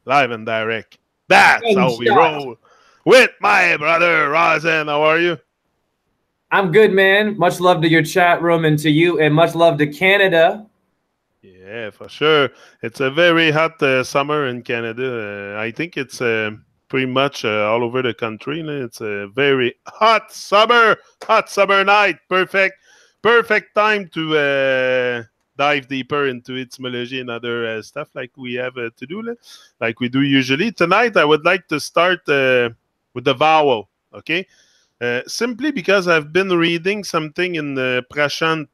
live and direct. That's how we roll. With my brother, Rosen. How are you? I'm good, man. Much love to your chat room and to you, and much love to Canada. Yeah, for sure. It's a very hot summer in Canada. I think it's pretty much all over the country. It's a very hot summer night. Perfect time to dive deeper into etymology and other stuff like we have to do, like we do usually. Tonight, I would like to start with the vowel, okay? Simply because I've been reading something in the Prashant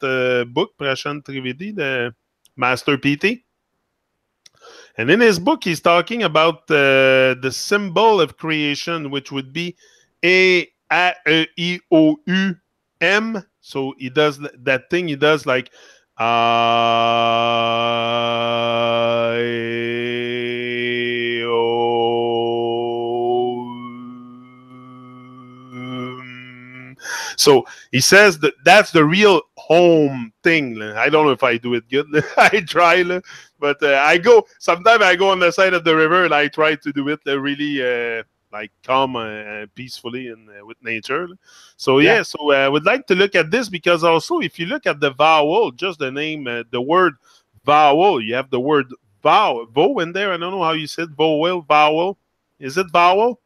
book, Prashant Trivedi, the Master PT. And in his book, he's talking about the symbol of creation, which would be A, E, I, O, U, M. So he does that thing he does like I, O. So he says that that's the real home thing. I don't know if I do it good. I try, but sometimes I go on the side of the river and I try to do it really like calm and peacefully and with nature. So yeah, so I would like to look at this because also if you look at the vowel, just the name, the word vowel, you have the word vowel in there. I don't know how you said vowel. Is it vowel?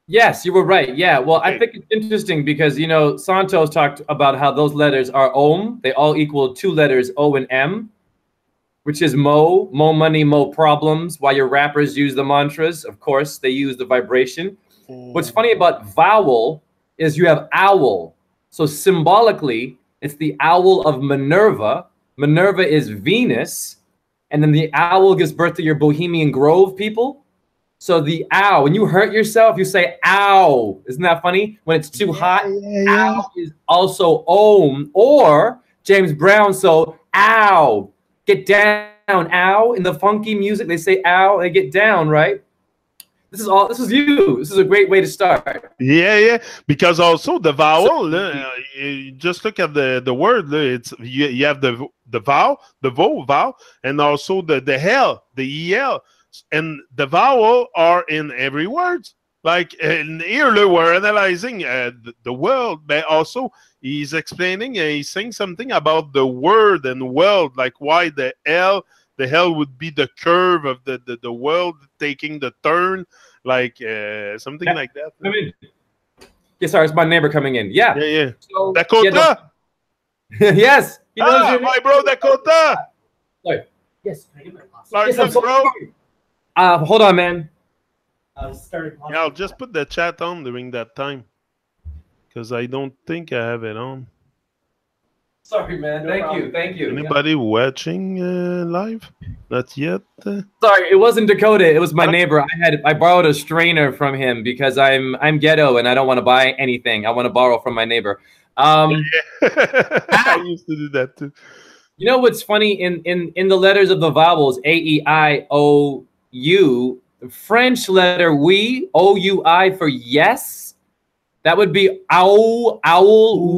Yes, you were right. Yeah. Well, okay. I think it's interesting because, you know, Santos talked about how those letters are Om. They all equal two letters, O and M, which is mo money, mo problems. While your rappers use the mantras, of course, they use the vibration. What's funny about vowel is you have owl. So symbolically, it's the owl of Minerva. Minerva is Venus. And then the owl gives birth to your Bohemian Grove people. So the ow, when you hurt yourself, you say ow. Isn't that funny? When it's too hot, ow is also om or James Brown. So ow, get down, ow. In the funky music, they say ow, they get down, right? This is you. This is a great way to start. Yeah. Because also the vowel, you just look at the word. It's you have the vowel, the vowel, and also the hell, the el. And the vowel are in every word. Like here, we're analyzing the world, but also he's explaining, he's saying something about the word and world, like why the L would be the curve of the world taking the turn, like something like that. I mean, yeah, sorry, it's my neighbor coming in. Yeah. So, Dakota. Yeah, yes. He knows my bro, Dakota. Sorry. Yes. Can I get my glasses? Yes, bro. Hold on, man. I'll just put the chat on during that time because I don't think I have it on. Sorry, man. Thank you. Anybody watching live? Not yet. Sorry, it wasn't Dakota. It was my neighbor. I borrowed a strainer from him because I'm ghetto and I don't want to buy anything. I want to borrow from my neighbor. I used to do that too. You know what's funny in the letters of the vowels A, E, I, O, U, French letter oui, O-U-I for yes. That would be owl,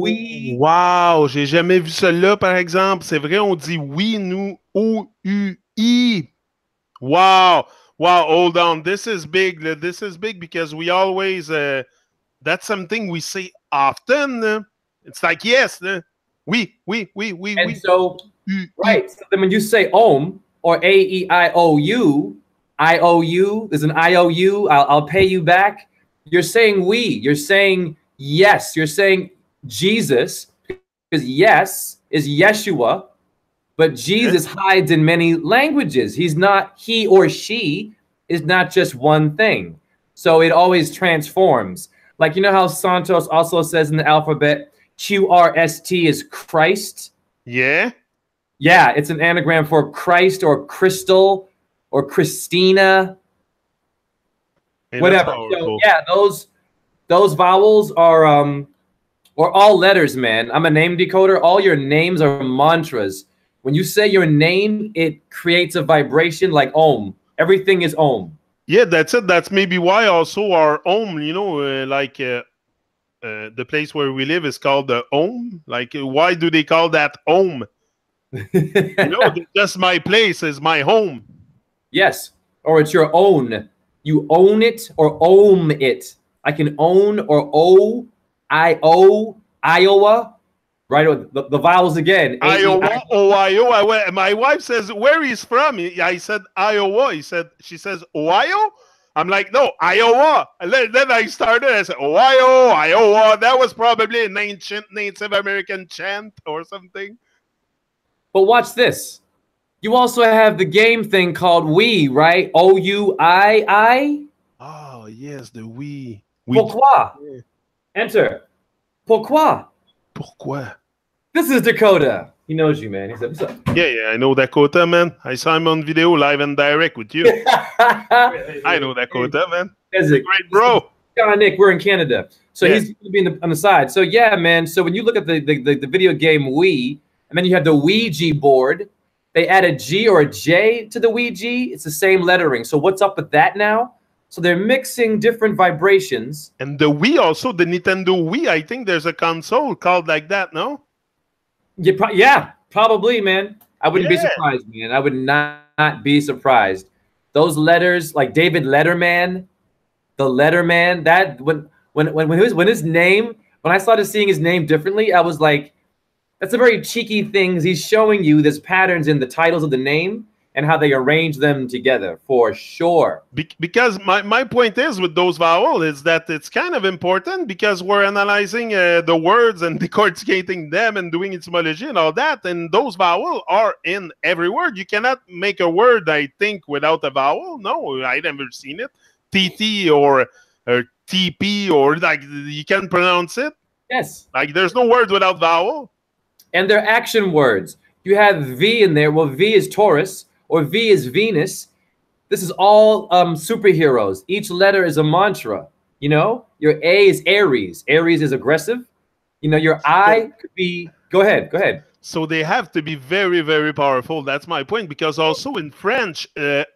oui. Wow, j'ai jamais vu cela par exemple. C'est vrai, on dit oui, nous, O-U-I. Wow, hold on. This is big. This is big because we always, that's something we say often. It's like yes, oui. And so, right. So then when you say om or A-E-I-O-U, I-O-U, there's an I-O-U, I'll pay you back. You're saying we, you're saying yes, you're saying Jesus, because yes is Yeshua, but Jesus hides in many languages. He or she is not just one thing. So it always transforms. Like, you know how Santos also says in the alphabet, Q-R-S-T is Christ? Yeah. Yeah, it's an anagram for Christ or crystal or Christina, whatever. So yeah, those vowels are all letters, man. I'm a name decoder. All your names are mantras. When you say your name, it creates a vibration like Om. Everything is Om. Yeah, that's it. That's maybe why also our Om, you know, the place where we live is called the Om. Like, why do they call that Om? You know, just my place is my home. Yes. or it's your own. You own it or own it. I can own or owe, Iowa, right? The vowels again. Iowa, Ohio. My wife says where he's from. I said Iowa. She says Ohio. I'm like, no, Iowa. And then I started. I said Ohio, Iowa. That was probably an ancient Native American chant or something. But watch this. You also have the game thing called Wii, right? O-U-I-I. Oh yes, the we. Pourquoi? Yeah. Enter. Pourquoi? Pourquoi? This is Dakota. He knows you, man. He said, what's up? Yeah, I know Dakota, man. I saw him on video live and direct with you. I know Dakota, man. He's a great bro. Nick, we're in Canada. So he's going to be on the side. So yeah, man. So when you look at the video game Wii, and then you have the Ouija board, they add a G or a J to the Ouija. It's the same lettering. So what's up with that now? So they're mixing different vibrations. And the Wii also, the Nintendo Wii, I think there's a console called like that, no? Yeah, probably, man. I wouldn't be surprised, man. I would not be surprised. Those letters, like David Letterman, the Letterman, that when his name, when I started seeing his name differently, I was like, that's a very cheeky thing. He's showing you there's patterns in the titles of the name and how they arrange them together, for sure. Because my point is with those vowels is that it's kind of important because we're analyzing the words and decorticating them and doing etymology and all that. And those vowels are in every word. You cannot make a word, I think, without a vowel. No, I never seen it. TT or TP or like you can pronounce it. Yes. Like there's no word without vowel. And they're action words. You have V in there. Well, V is Taurus or V is Venus. This is all superheroes. Each letter is a mantra. You know, your A is Aries. Aries is aggressive. You know, your I could be. Go ahead. Go ahead. So they have to be very, very powerful. That's my point. Because also in French,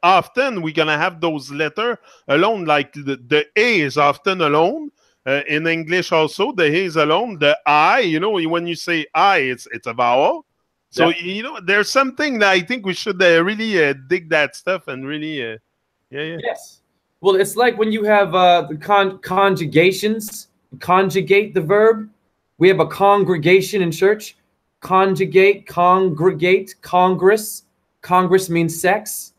often we're going to have those letters alone. Like the A is often alone. In English also, the A is alone. The I, you know, when you say I, it's a vowel. So, you know, there's something that I think we should really dig that stuff and really, Yes. Well, it's like when you have the conjugations, conjugate the verb. We have a congregation in church. Conjugate, congregate, congress. Congress means sex.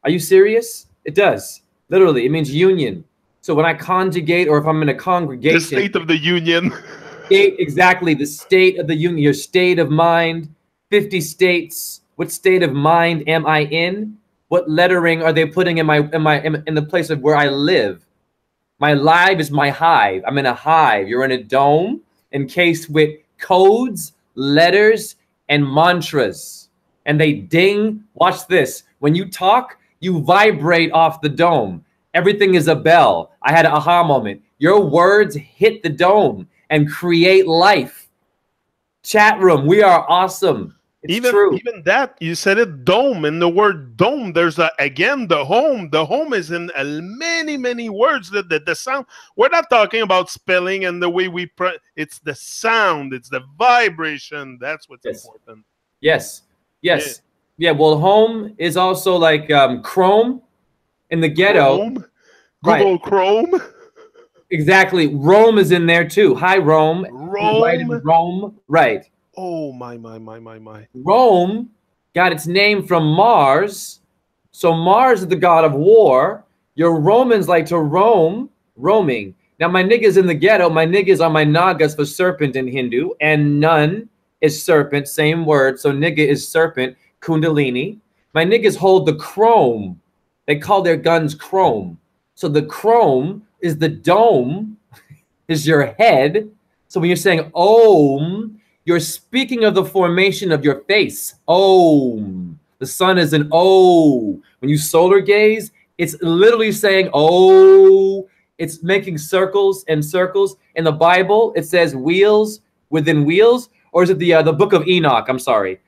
Are you serious? It does. Literally, it means union. So when I conjugate or if I'm in a congregation. The state of the union. Exactly, the state of the union, your state of mind. 50 states. What state of mind am I in? What lettering are they putting in the place of where I live? My live is my hive. I'm in a hive. You're in a dome encased with codes, letters, and mantras. And they ding. Watch this. When you talk, you vibrate off the dome. Everything is a bell. I had an aha moment. Your words hit the dome and create life. Chat room, we are awesome. It's true. Even that, you said it, dome. In the word dome, there's again the home. The home is in many, many words. The sound. We're not talking about spelling and the way we. It's the sound. It's the vibration. That's what's important. Yes. Yes. Yeah. Well, home is also like Chrome in the ghetto. Chrome? Google Chrome. Exactly. Rome is in there too. Hi, Rome. Rome. Rome. Right. Oh, my. Rome got its name from Mars. So Mars is the god of war. Your Romans like to roam, roaming. Now, my niggas in the ghetto, my niggas are my nagas for serpent in Hindu. And nun is serpent, same word. So nigga is serpent, kundalini. My niggas hold the chrome. They call their guns chrome. So the chrome is the dome, is your head. So when you're saying Om, you're speaking of the formation of your face. Om. The sun is an O. When you solar gaze, it's literally saying O. It's making circles and circles. In the Bible, it says wheels within wheels. Or is it the book of Enoch? I'm sorry.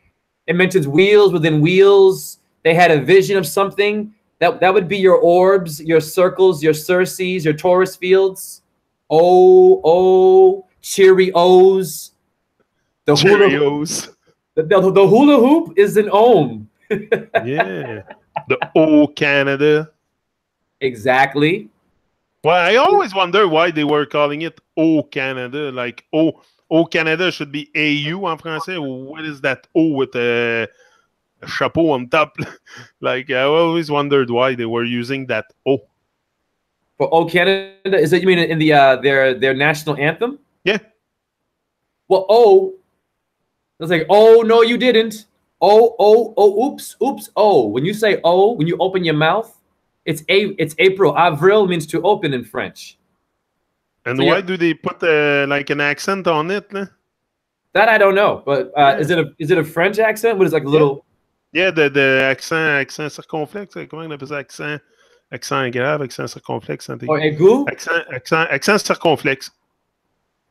It mentions wheels within wheels. They had a vision of something. That would be your orbs, your circles, your Circes, your Taurus fields. Cheerios. The Cheerios. The hula hoop is an Om. Yeah. The O Canada. Exactly. Well, I always wonder why they were calling it O Canada. Like O Canada should be AU en français. What is that O with a chapeau on top? Like I always wondered why they were using that O. For O Canada, is that you mean in the their national anthem? Yeah. Well, O, it's like, oh no, you didn't. Oops, oops, oh. When you say O, when you open your mouth, it's April. Avril means to open in French. And So why do they put like an accent on it? that I don't know, but Yeah. is it a French accent? What is like a little? Yeah, the accent circonflexe. Comment on appelle ça? Accent grave, accent circonflexe, accent Or aigu. aigu? Accent circonflexe.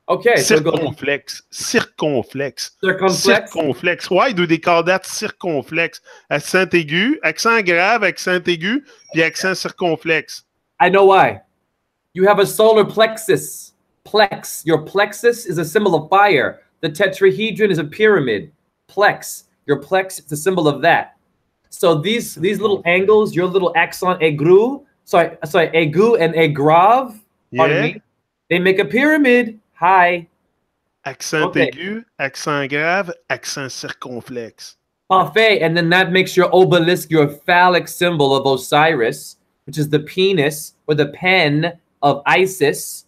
Okay, so Circonflexe. Circonflexe. circumflex. Circonflexe. Why do they call that circonflexe? Accent aigu, accent grave, accent aigu, puis accent circonflexe. I know why. You have a solar plexus. Plex. Your plexus is a symbol of fire. The tetrahedron is a pyramid. Plex. Your plex is a symbol of that. So these little angles, your little accent aigu, sorry, aigu and aigrave, pardon me, they make a pyramid. Hi. Accent aigu, accent grave, accent circonflexe. Parfait. And then that makes your obelisk your phallic symbol of Osiris, which is the penis or the pen of Isis.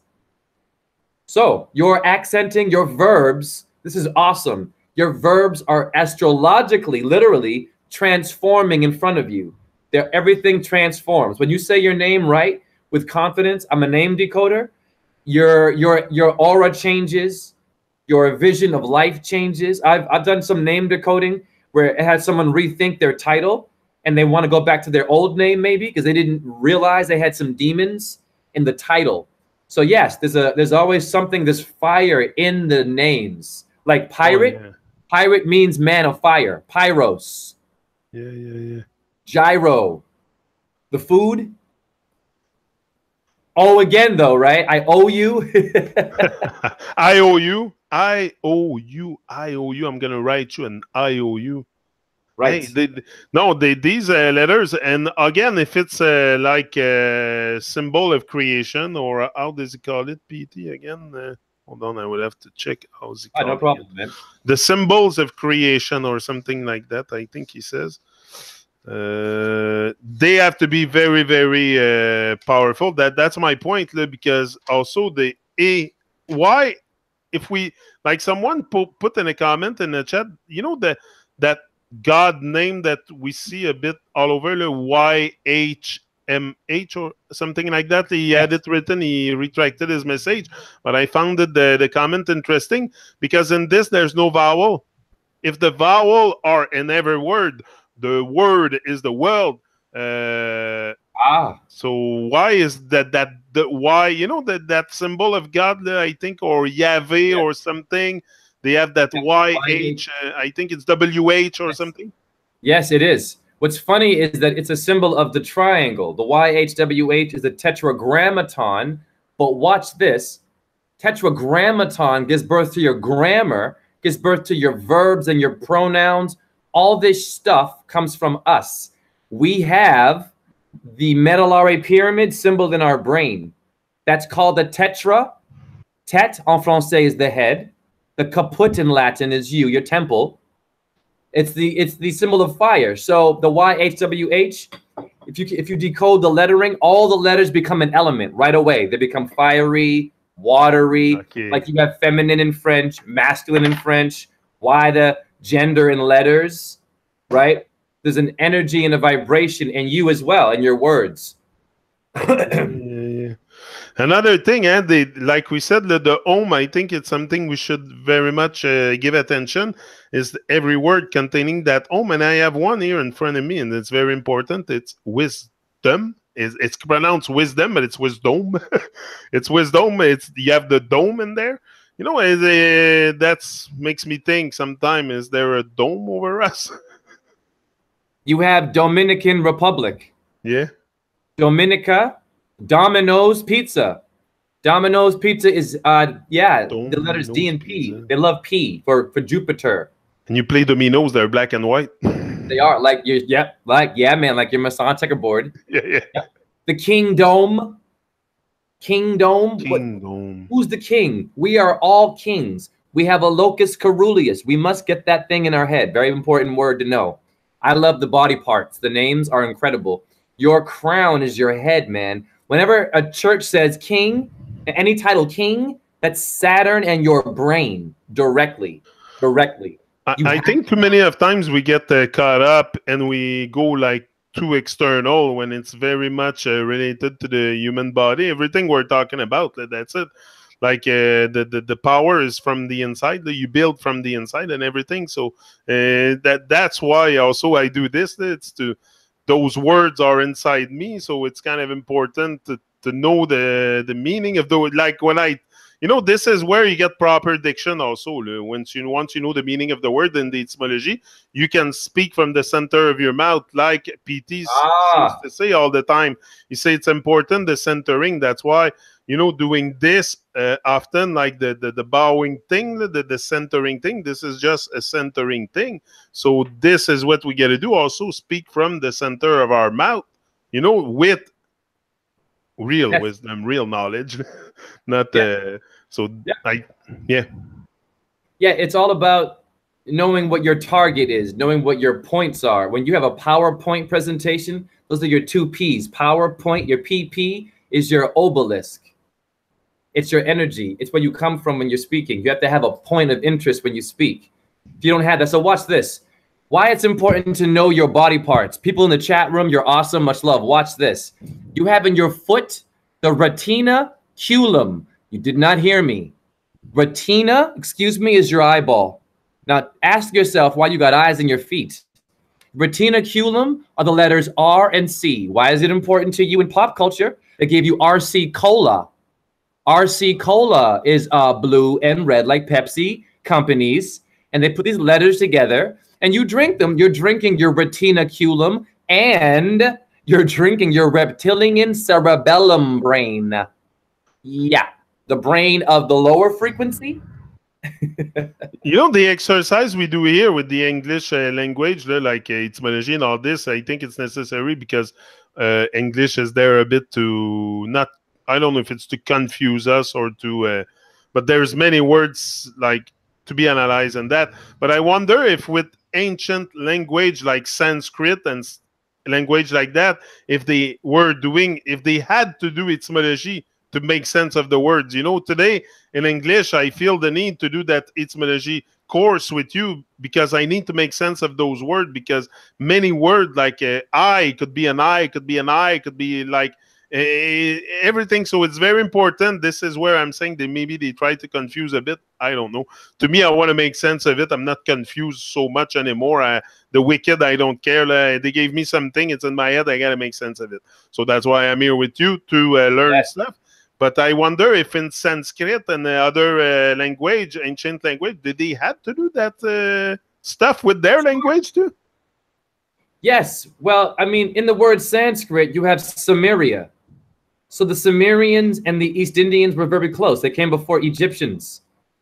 So you're accenting your verbs. This is awesome. Your verbs are astrologically, literally transforming in front of you. Everything transforms. When you say your name right with confidence, I'm a name decoder. Your aura changes. Your vision of life changes. I've done some name decoding where it had someone rethink their title and they want to go back to their old name maybe because they didn't realize they had some demons in the title. So yes, there's always something, this fire in the names. Like pirate, pirate means man of fire. Pyros. Yeah. Gyro. The food. Oh, again though, right? I owe you. I owe you. I owe you. I owe you. I'm gonna write you an IOU. Right. Hey, these letters, and again, if it's like a symbol of creation, or how does he call it, PT again? Hold on, I would have to check. How's he call no problem, man. The symbols of creation, or something like that. I think he says they have to be very, very powerful. That's my point, because also the why, if we like someone put in a comment in the chat, you know that God name that we see a bit all over, the YHMH or something like that. He had it written, he retracted his message, but I found the comment interesting because in this there's no vowel. If the vowel are in every word, the word is the world. So why is that why, you know, that symbol of God, I think, or Yahweh or something? They have that YH, I think it's WH or something. Yes, it is. What's funny is that it's a symbol of the triangle. The YHWH is a tetragrammaton, but watch this. Tetragrammaton gives birth to your grammar, gives birth to your verbs and your pronouns. All this stuff comes from us. We have the medullary pyramid symbol in our brain. That's called the tetra. Tet en français is the head. The caput in Latin is you, your temple. It's the symbol of fire. So the YHWH, if you decode the lettering, all the letters become an element right away. They become fiery, watery. Okay. Like you have feminine in French, masculine in French. Why the gender in letters, right? There's an energy and a vibration in you as well, in your words. Yeah. Another thing, like we said, the home, I think it's something we should very much give attention, is every word containing that home. And I have one here in front of me, and it's very important. It's wisdom. It's pronounced wisdom, but it's wisdom. It's wisdom. You have the dome in there. You know, that makes me think sometimes, is there a dome over us? You have Dominican Republic. Yeah. Dominica. Domino's Pizza. Domino's Pizza is the letters D and P. Pizza. They love P for Jupiter. And you play dominoes, they're black and white. They are like man, like your Masson checkerboard. Yeah. The kingdom. Kingdom. Kingdom. Who's the king? We are all kings. We have a locus coeruleus. We must get that thing in our head. Very important word to know. I love the body parts. The names are incredible. Your crown is your head, man. Whenever a church says king, any title king, that's Saturn and your brain directly. I think too many of times we get caught up and we go like too external when it's very much related to the human body. Everything we're talking about, that's it. Like the power is from the inside. You build from the inside and everything. So that's why also I do this. It's to those words are inside me. So it's kind of important to know the meaning of the, like when I, you know, this is where you get proper diction also. Once you know the meaning of the word in the etymology, you can speak from the center of your mouth, like PT used to say all the time. You say it's important, the centering. That's why, you know, doing this often, like the bowing thing, the centering thing, this is just a centering thing. So this is what we got to do. Also speak from the center of our mouth, you know, with real wisdom, real knowledge, not yeah, it's all about knowing what your target is, knowing what your points are. When you have a PowerPoint presentation, those are your 2 P's. PowerPoint, your PP is your obelisk. It's your energy. It's where you come from when you're speaking. You have to have a point of interest when you speak. If you don't have that, so watch this. Why it's important to know your body parts. People in the chat room, you're awesome. Much love. Watch this. You have in your foot the retinaculum. You did not hear me. Retina, excuse me, is your eyeball. Now ask yourself why you got eyes in your feet. Retinaculum are the letters R and C. Why is it important to you in pop culture? They gave you RC Cola. RC Cola is blue and red like Pepsi companies. And they put these letters together and you drink them. You're drinking your retinaculum and you're drinking your reptilian cerebellum brain. Yeah, the brain of the lower frequency. You know, the exercise we do here with the English language, like etymology and all this, I think it's necessary because English is there a bit to not, I don't know if it's to confuse us or to, but there's many words like to be analyzed and that. But I wonder if with ancient language like Sanskrit and language like that, if they were doing, if they had to do etymology to make sense of the words. You know, today in English, I feel the need to do that etymology course with you because I need to make sense of those words, because many words like I could be an I, could be an I, could be like everything. So it's very important. This is where I'm saying that maybe they try to confuse a bit. I don't know. To me, I want to make sense of it. I'm not confused so much anymore. The wicked, I don't care. They gave me something. It's in my head. I got to make sense of it. So that's why I'm here with you to learn stuff. But I wonder if in Sanskrit and other language, ancient language, did they have to do that stuff with their language too? Yes. Well, I mean, in the word Sanskrit, you have Samaria. So the Sumerians and the East Indians were very close. They came before Egyptians.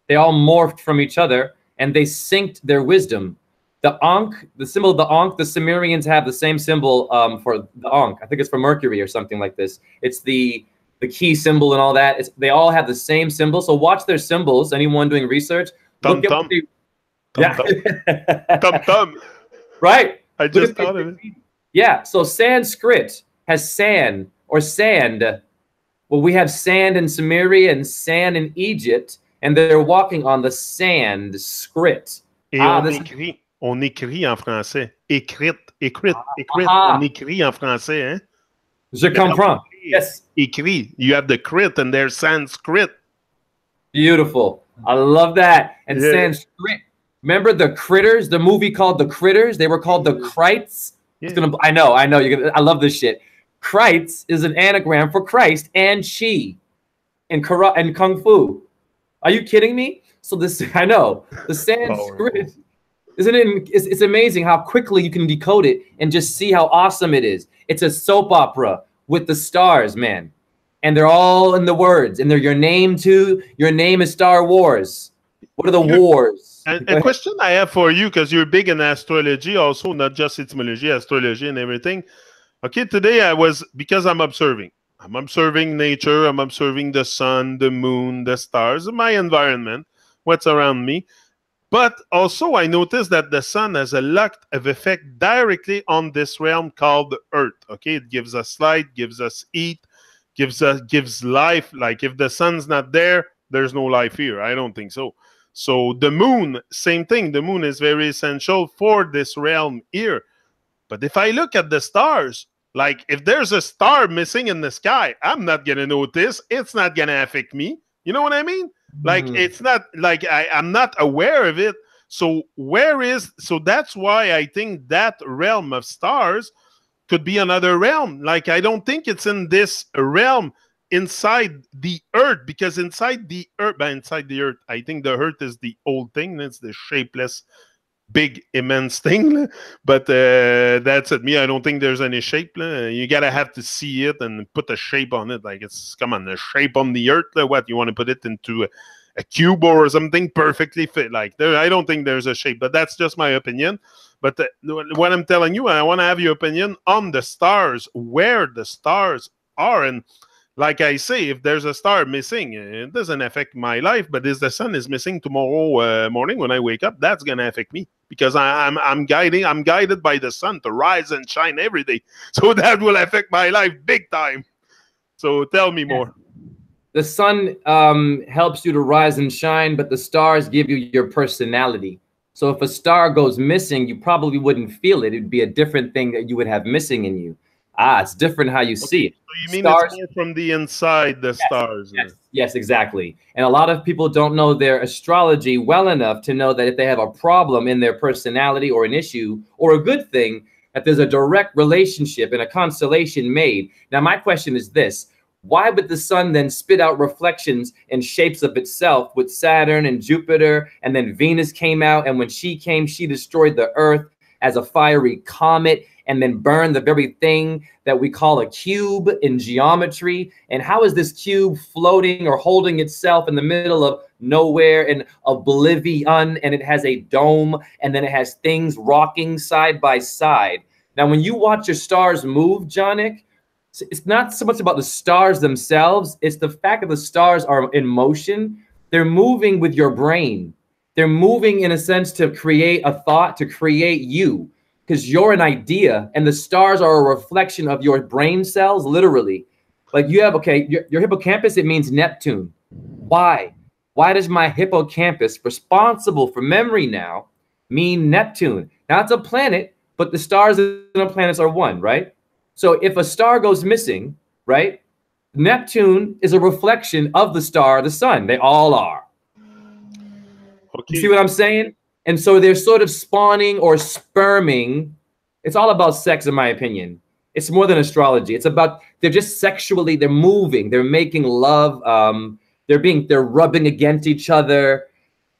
They all morphed from each other and they synced their wisdom. The Ankh, the symbol of the Ankh, the Sumerians have the same symbol for the Ankh. I think it's for Mercury or something like this. It's the key symbol and all that. They all have the same symbol. So watch their symbols. Anyone doing research, look at what they, right. I just thought of it. Yeah. So Sanskrit has sand or sand. Well, we have sand in Sumeria and sand in Egypt, and they're walking on the Sanskrit. Et on écrit en français. Écrite. On écrit en français, hein? Je comprends. Yes. Écrit. You have the crit and there's Sanskrit. Beautiful. I love that. And Sanskrit. Remember the Critters, the movie called The Critters? They were called the Krites. Yeah. I know. I love this shit. Krites is an anagram for Christ and Shi in Kung Fu. Are you kidding me? So this, I know. The Sanskrit, isn't it? It's amazing how quickly you can decode it and just see how awesome it is. It's a soap opera with the stars, man. And they're all in the words. And they're your name too. Your name is Star Wars. What are the wars? A question I have for you, because you're big in astrology also, not just etymology, astrology and everything. Okay, today because I'm observing. I'm observing nature, I'm observing the sun, the moon, the stars, my environment, what's around me. But also, I noticed that the sun has a lot of effect directly on this realm called the Earth. Okay, it gives us light, gives us heat, gives life. Like if the sun's not there, there's no life here. I don't think so. So the moon, same thing. The moon is very essential for this realm here. But if I look at the stars, like if there's a star missing in the sky, I'm not gonna notice. It's not gonna affect me. You know what I mean? Like it's not like I'm not aware of it. So so that's why I think that realm of stars could be another realm. Like I don't think it's in this realm inside the earth, because inside the earth, I think the earth is the old thing. It's the shapeless big immense thing, but that's it. Me, I don't think there's any shape. You gotta have to see it and put a shape on it. Like it's come on, a shape on the earth. What you want to put it into a cube or something perfectly fit? Like there, I don't think there's a shape, but that's just my opinion. But what I'm telling you, I want to have your opinion on the stars, where the stars are, and like I say, if there's a star missing, it doesn't affect my life. But if the sun is missing tomorrow morning when I wake up, that's gonna affect me because I'm guided by the sun to rise and shine every day. So that will affect my life big time. So tell me more. The sun helps you to rise and shine, but the stars give you your personality. So if a star goes missing, you probably wouldn't feel it. It'd be a different thing that you would have missing in you. It's different how you see it. So you mean stars, it's more from the inside, the stars? Yes, exactly. And a lot of people don't know their astrology well enough to know that if they have a problem in their personality or an issue or a good thing, that there's a direct relationship and a constellation made. Now, my question is this. Why would the sun then spit out reflections and shapes of itself with Saturn and Jupiter, and then Venus came out, and when she came, she destroyed the Earth as a fiery comet, and then burn the very thing that we call a cube in geometry? And how is this cube floating or holding itself in the middle of nowhere in oblivion, and it has a dome, and then it has things rocking side by side? Now, when you watch your stars move, Jonik, it's not so much about the stars themselves, it's the fact that the stars are in motion. They're moving with your brain. They're moving in a sense to create a thought, to create you, because you're an idea, and the stars are a reflection of your brain cells, literally. Like you have, okay, your hippocampus, it means Neptune. Why? Why does my hippocampus, responsible for memory now, mean Neptune? Now it's a planet, but the stars and the planets are one, right? So if a star goes missing, right, Neptune is a reflection of the star, the sun. They all are. Okay. You see what I'm saying? And so they're sort of spawning or sperming. It's all about sex, in my opinion. It's more than astrology. It's about, they're just sexually, they're moving, they're making love. They're rubbing against each other.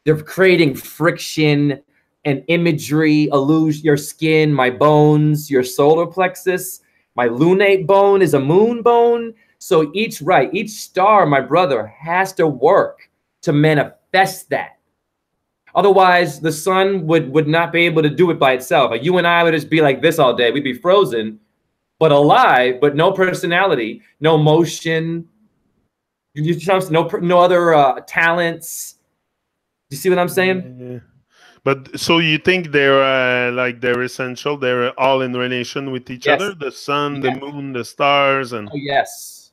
They're creating friction and imagery, illusion, your skin, my bones, your solar plexus. My lunate bone is a moon bone. So each star, my brother, has to work to manifest that. Otherwise, the sun would not be able to do it by itself. Like you and I would just be like this all day. We'd be frozen, but alive, but no personality, no motion, no other talents. Do you see what I'm saying? Yeah. But so you think they're like they're essential? They're all in relation with each other? The sun, the moon, the stars, and yes,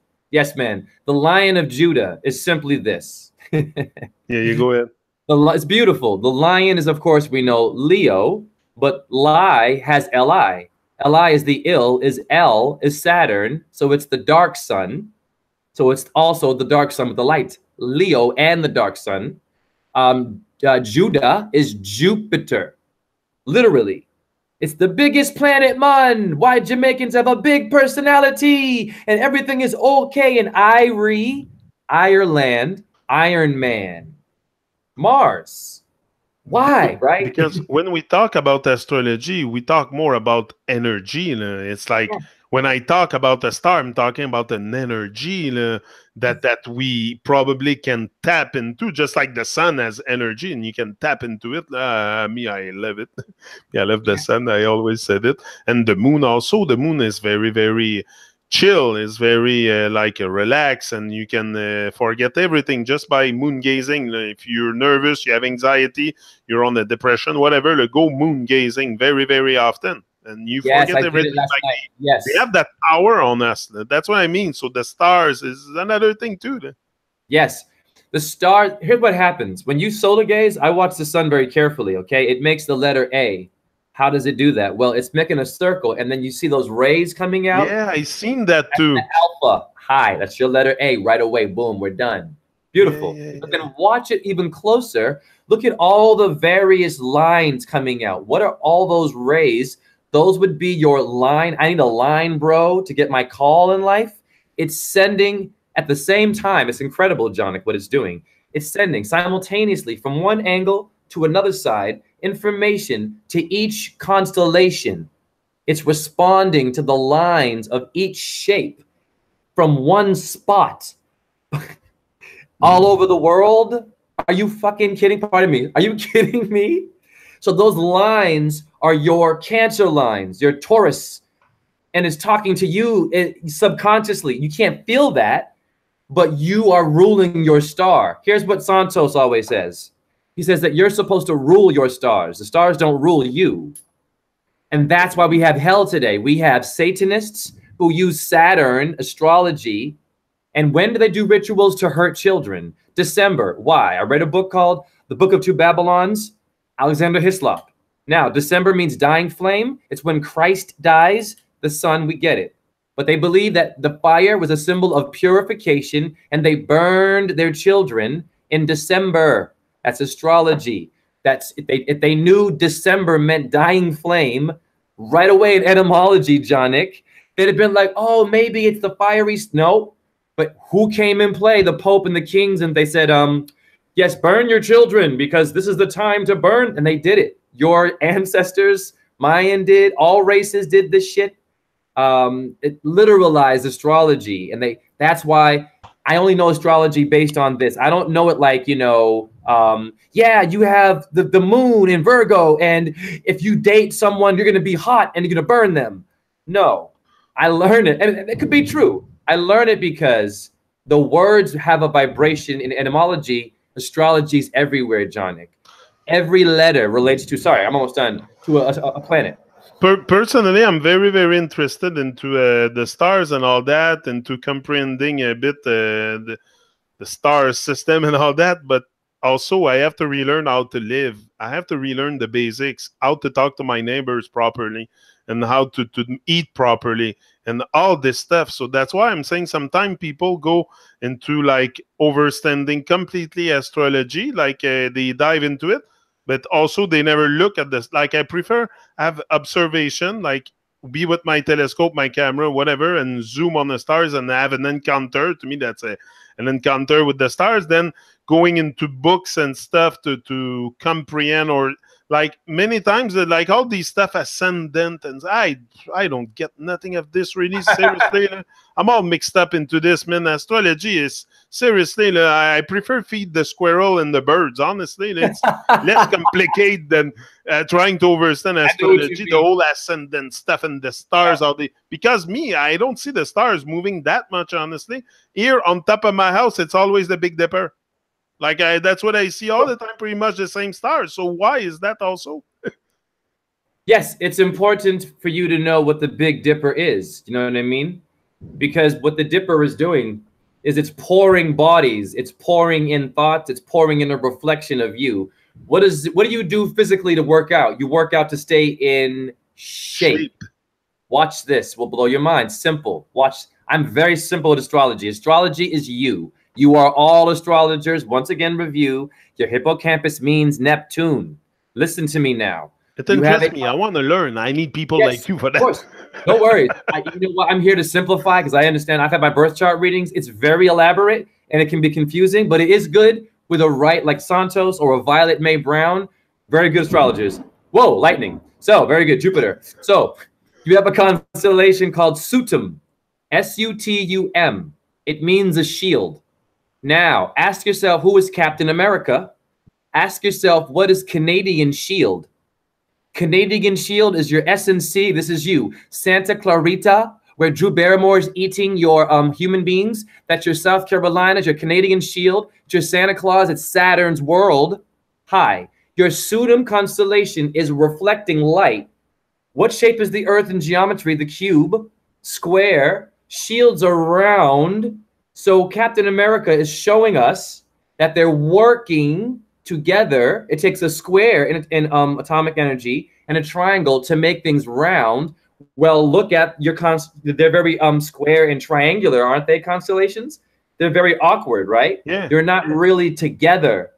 man. The Lion of Judah is simply this. Yeah, you go ahead. It's beautiful. The lion is, of course, we know Leo, but Li has Li. Li is the ill, is L is Saturn, so it's the dark sun. So it's also the dark sun with the light, Leo and the dark sun. Judah is Jupiter, literally. It's the biggest planet, man. Why Jamaicans have a big personality and everything is okay in Ireland, Iron Man, Mars. Why, right? Because when we talk about astrology, we talk more about energy. It's like when I talk about a star, I'm talking about an energy that we probably can tap into, just like the sun has energy and you can tap into it. Me, I love it. Yeah, I love the sun. I always said it. And the moon also. The moon is very, very chill, is very like relaxed, and you can forget everything just by moon gazing. If you're nervous, you have anxiety, you're on a depression, whatever, go moon gazing very, very often, and you forget I did everything. it last Like night. Yes. they have that power on us. That's what I mean. So the stars is another thing too. Yes. The star, here's what happens. When you solar gaze, I watch the sun very carefully, okay? It makes the letter A. How does it do that? Well, it's making a circle, and then you see those rays coming out. Yeah, I seen that That's too. the alpha. Hi, that's your letter A right away. Boom, we're done. Beautiful. Yeah. But then watch it even closer. Look at all the various lines coming out. What are all those rays? Those would be your line. I need a line, bro, to get my call in life. It's sending at the same time. It's incredible, Jonick, what it's doing. It's sending simultaneously from one angle to another side information to each constellation. It's responding to the lines of each shape from one spot all over the world. Are you fucking kidding? Pardon me. Are you kidding me? So those lines are your Cancer lines, your Taurus, and it's talking to you subconsciously. You can't feel that, but you are ruling your star. Here's what Santos always says. He says that you're supposed to rule your stars. The stars don't rule you. And that's why we have hell today. We have Satanists who use Saturn, astrology. And when do they do rituals to hurt children? December. Why? I read a book called The Book of Two Babylons, Alexander Hislop. Now, December means dying flame. It's when Christ dies, the sun, we get it. But they believe that the fire was a symbol of purification, and they burned their children in December. That's astrology. That's if they knew December meant dying flame right away in etymology, Jonick, they'd have been like, oh, maybe it's the fiery. No, but who came in play? The Pope and the kings, and they said, yes, burn your children because this is the time to burn. And they did it. Your ancestors, Mayan did, all races did this shit. It literalized astrology, and that's why I only know astrology based on this. I don't know it like, you know, yeah, you have the moon in Virgo, and if you date someone, you're going to be hot and you're going to burn them. No, I learned it, and it could be true. I learned it because the words have a vibration in etymology. Astrology is everywhere, Jonick. Every letter relates to, sorry, I'm almost done, to a planet. Personally, I'm very, very interested into the stars and all that, and to comprehending a bit the star system and all that. But also, I have to relearn how to live. I have to relearn the basics, how to talk to my neighbors properly, and how to eat properly, and all this stuff. So that's why I'm saying sometimes people go into like overstanding completely astrology, like they dive into it, but also they never look at this. Like I prefer have observation, like be with my telescope, my camera, whatever, and zoom on the stars and have an encounter. To me, that's an encounter with the stars. Then going into books and stuff to comprehend, or like many times, like all these stuff ascendant, and I don't get nothing of this really. Seriously, I'm all mixed up into this, man. Astrology is seriously. I prefer feed the squirrel and the birds. Honestly, it's less complicated than trying to understand astrology, the whole ascendant stuff and the stars. All the because me, I don't see the stars moving that much. Honestly, here on top of my house, it's always the Big Dipper. Like that's what I see all the time, pretty much the same stars. So why is that also? Yes, it's important for you to know what the Big Dipper is. You know what I mean? Because what the Dipper is doing is it's pouring bodies, it's pouring in thoughts, it's pouring in a reflection of you. What do you do physically to work out? You work out to stay in shape. Watch this, will blow your mind. Simple. Watch. I'm very simple at astrology. Astrology is you. You are all astrologers. Once again, review. Your hippocampus means Neptune. Listen to me now. It interests me. I want to learn. I need people like you for that. Of course. Don't worry. You know what? I'm here to simplify because I understand. I've had my birth chart readings. It's very elaborate and it can be confusing, but it is good with a right like Santos or a Violet May Brown. Very good astrologers. Whoa, lightning. So very good. Jupiter. So You have a constellation called Sutum, S-U-T-U-M. It means a shield. Now, ask yourself, who is Captain America? Ask yourself, what is Canadian shield? Canadian shield is your SNC. This is you. Santa Clarita, where Drew Barrymore is eating your human beings. That's your South Carolina, your Canadian shield. It's your Santa Claus. It's Saturn's world. Hi. Your Sutum constellation is reflecting light. What shape is the Earth in geometry? The cube, square, shields are round. So Captain America is showing us that they're working together. It takes a square in atomic energy and a triangle to make things round. Well, look at your they're very square and triangular, aren't they, constellations? They're very awkward, right? Yeah. They're not really together.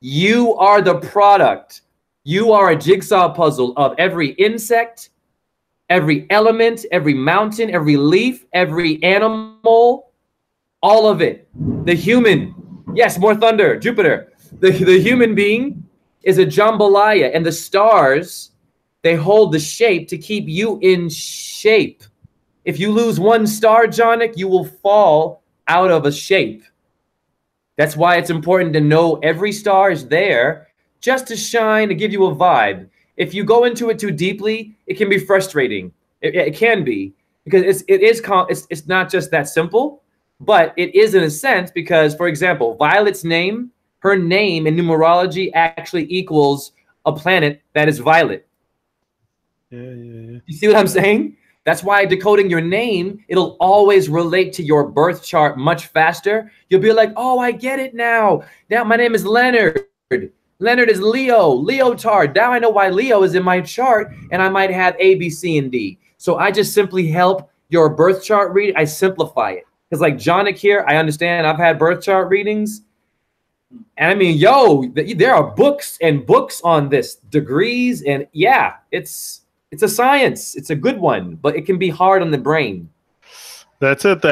You are the product. You are a jigsaw puzzle of every insect, every element, every mountain, every leaf, every animal, all of it. The human, yes, more thunder, Jupiter. The human being is a jambalaya, and the stars, they hold the shape to keep you in shape. If you lose one star, Jonic, you will fall out of a shape. That's why it's important to know every star is there just to shine, to give you a vibe. If you go into it too deeply, it can be frustrating. It can be, because it's not just that simple. But it is in a sense because, for example, Violet's name, her name in numerology actually equals a planet that is violet. Yeah. You see what I'm saying? That's why decoding your name, it'll always relate to your birth chart much faster. You'll be like, oh, I get it now. Now my name is Leonard. Leonard is Leo, Leotard. Now I know why Leo is in my chart, and I might have A, B, C, and D. So I just simply help your birth chart read. I simplify it. Because like Jonic here, I understand I've had birth chart readings. And I mean, yo, there are books and books on this, degrees. And yeah, it's a science. It's a good one, but it can be hard on the brain. That's it.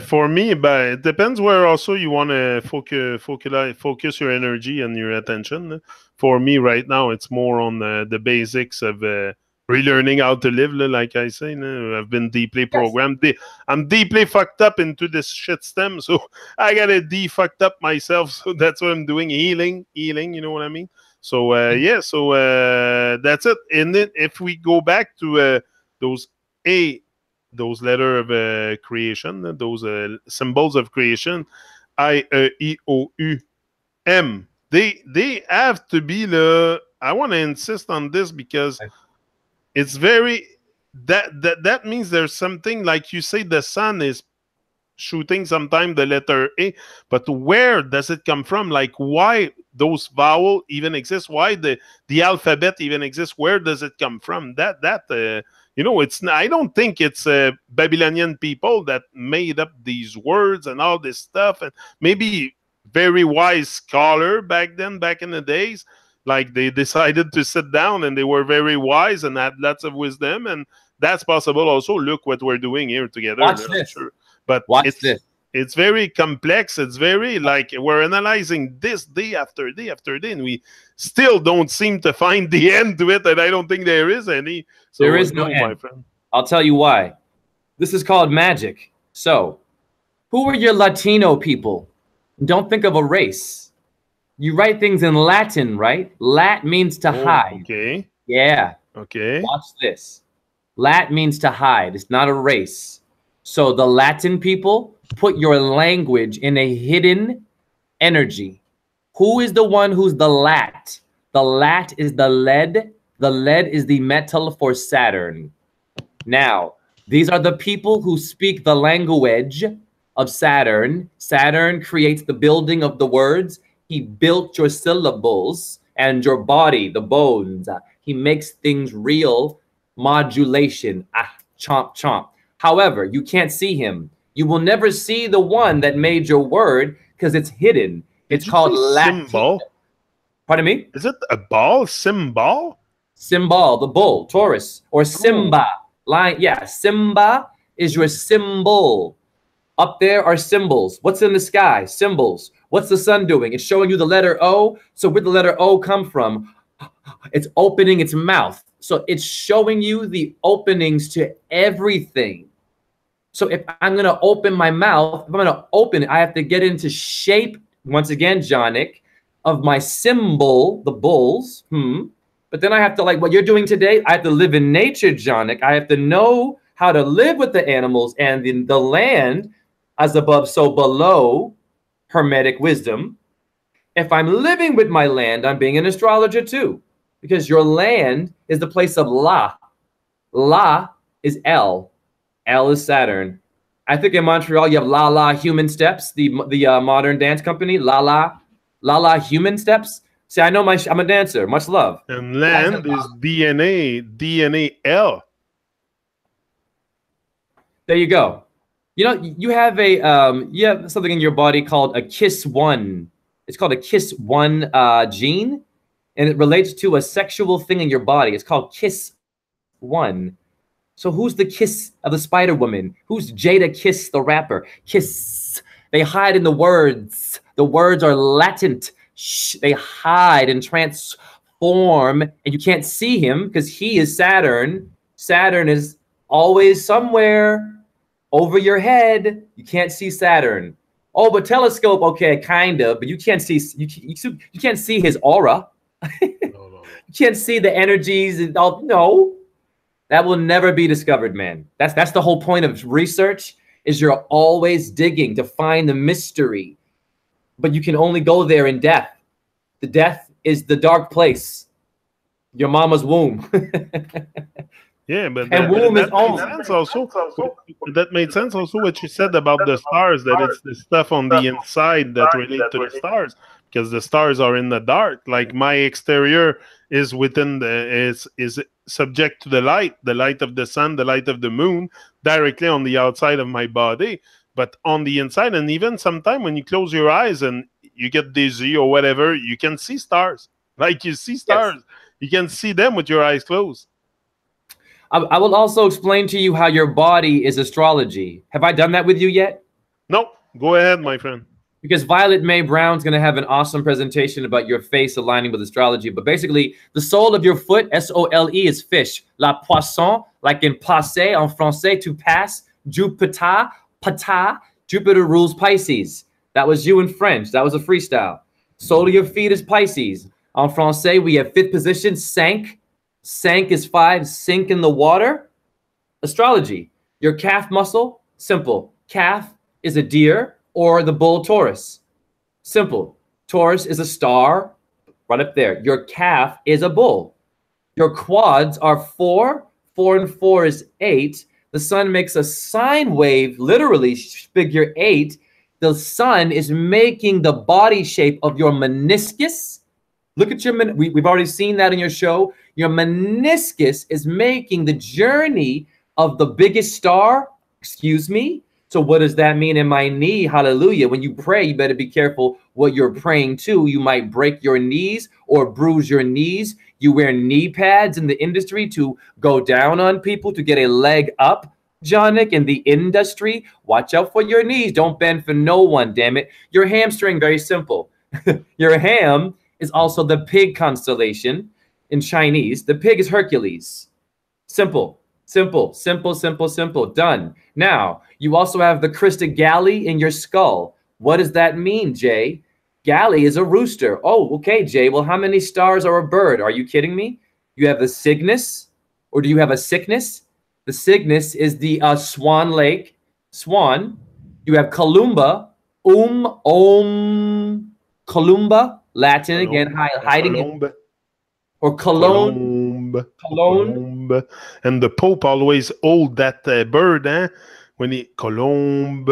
For me, but it depends where also you want to focus your energy and your attention. For me right now, it's more on the basics of relearning how to live, like I say. I've been deeply programmed. Yes. I'm deeply fucked up into this shit stem, so I gotta de-fucked up myself. So that's what I'm doing, healing, you know what I mean? So yeah, so that's it. And then if we go back to those letter of creation, those symbols of creation, I, E, O, U, M, they have to be the, I want to insist on this because it's very, that means there's something, like you say, the sun is shooting sometime the letter A, but where does it come from? Like, why those vowels even exist? Why the alphabet even exists? Where does it come from? You know, I don't think it's Babylonian people that made up these words and all this stuff, and maybe very wise scholar back in the days. Like, they decided to sit down and they were very wise and had lots of wisdom, and that's possible also. Look what we're doing here together. Watch this. Sure. But it's very complex. It's very, like, we're analyzing this day after day after day, and we still don't seem to find the end to it, and I don't think there is any. So there is no end. My friend. I'll tell you why. This is called magic. So, who are your Latino people? Don't think of a race. You write things in Latin, right? Lat means to hide. Okay. Yeah. Okay. Watch this. Lat means to hide. It's not a race. So the Latin people put your language in a hidden energy. Who is the one who's the Lat? The Lat is the lead. The lead is the metal for Saturn. Now, these are the people who speak the language of Saturn. Saturn creates the building of the words. He built your syllables and your body, the bones. He makes things real. Modulation. Chomp, chomp. However, you can't see him. You will never see the one that made your word because it's hidden. It's called Latin. Symbol? Pardon me? Is it a ball? Symbol? Symbol, the bull, Taurus, or Simba. Lion, yeah, Simba is your symbol. Up there are symbols. What's in the sky? Symbols. What's the sun doing? It's showing you the letter O. So where'd the letter O come from? It's opening its mouth. So it's showing you the openings to everything. So if I'm going to open my mouth, if I'm going to open it, I have to get into shape, once again, Jonic, of my symbol, the bulls. But then I have to, like what you're doing today, I have to live in nature, Jonic. I have to know how to live with the animals and the land, as above, so below, Hermetic wisdom. If I'm living with my land, I'm being an astrologer too, because your land is the place of La. La is L. L is Saturn. I think in Montreal you have La La Human Steps, the modern dance company. La La Human Steps. See, I know I'm a dancer. Much love. And land is DNA L. There you go. You know, you have something in your body called a KISS1. It's called a KISS1 gene, and it relates to a sexual thing in your body. It's called KISS1. So who's the Kiss of the Spider Woman? Who's Jada Kiss the rapper? Kiss. They hide in the words. The words are latent. Shh. They hide and transform, and you can't see him because he is Saturn. Saturn is always somewhere over your head. You can't see Saturn. Oh, but telescope, okay, kind of, but you can't see. You can't see his aura. No. You can't see the energies and all. No. That will never be discovered, man. That's the whole point of research, is you're always digging to find the mystery. But you can only go there in death. The death is the dark place. Your mama's womb. Yeah, but and womb is home. That made sense also what you said about the stars, that it's the stuff on the inside that relate to the stars, because the stars are in the dark. Like my exterior is within is subject to the light of the sun, the light of the moon, directly on the outside of my body. But on the inside, and even sometimes when you close your eyes and you get dizzy or whatever, you can see stars. Like you see stars. Yes. You can see them with your eyes closed. I will also explain to you how your body is astrology. Have I done that with you yet? No. Go ahead, my friend. Because Violet May Brown's going to have an awesome presentation about your face aligning with astrology. But basically, the sole of your foot, S-O-L-E, is fish. La poisson, like in passer, en français, to pass. Jupiter, pata. Jupiter rules Pisces. That was you in French. That was a freestyle. Sole of your feet is Pisces. En français, we have fifth position, cinq. Sank is 5, sink in the water. Astrology. Your calf muscle, simple. Calf is a deer or the bull Taurus. Simple. Taurus is a star right up there. Your calf is a bull. Your quads are 4. 4 and 4 is 8. The sun makes a sine wave, literally figure 8. The sun is making the body shape of your meniscus. Look at your, we've already seen that in your show. Your meniscus is making the journey of the biggest star. Excuse me. So what does that mean in my knee? Hallelujah. When you pray, you better be careful what you're praying to. You might break your knees or bruise your knees. You wear knee pads in the industry to go down on people to get a leg up. Jonic, in the industry, watch out for your knees. Don't bend for no one, damn it. Your hamstring, very simple. Your ham is also the pig constellation in Chinese. The pig is Hercules. Simple, simple, simple, simple, simple. Done. Now, you also have the Christa Galley in your skull. What does that mean, Jay? Galley is a rooster. Oh, okay, Jay. Well, how many stars are a bird? Are you kidding me? You have the Cygnus, or do you have a sickness? The Cygnus is the Swan Lake. Swan. You have Columba. Columba. Latin again, hiding in, or Cologne. Cologne. And the Pope always hold that bird, eh? When he Colombe.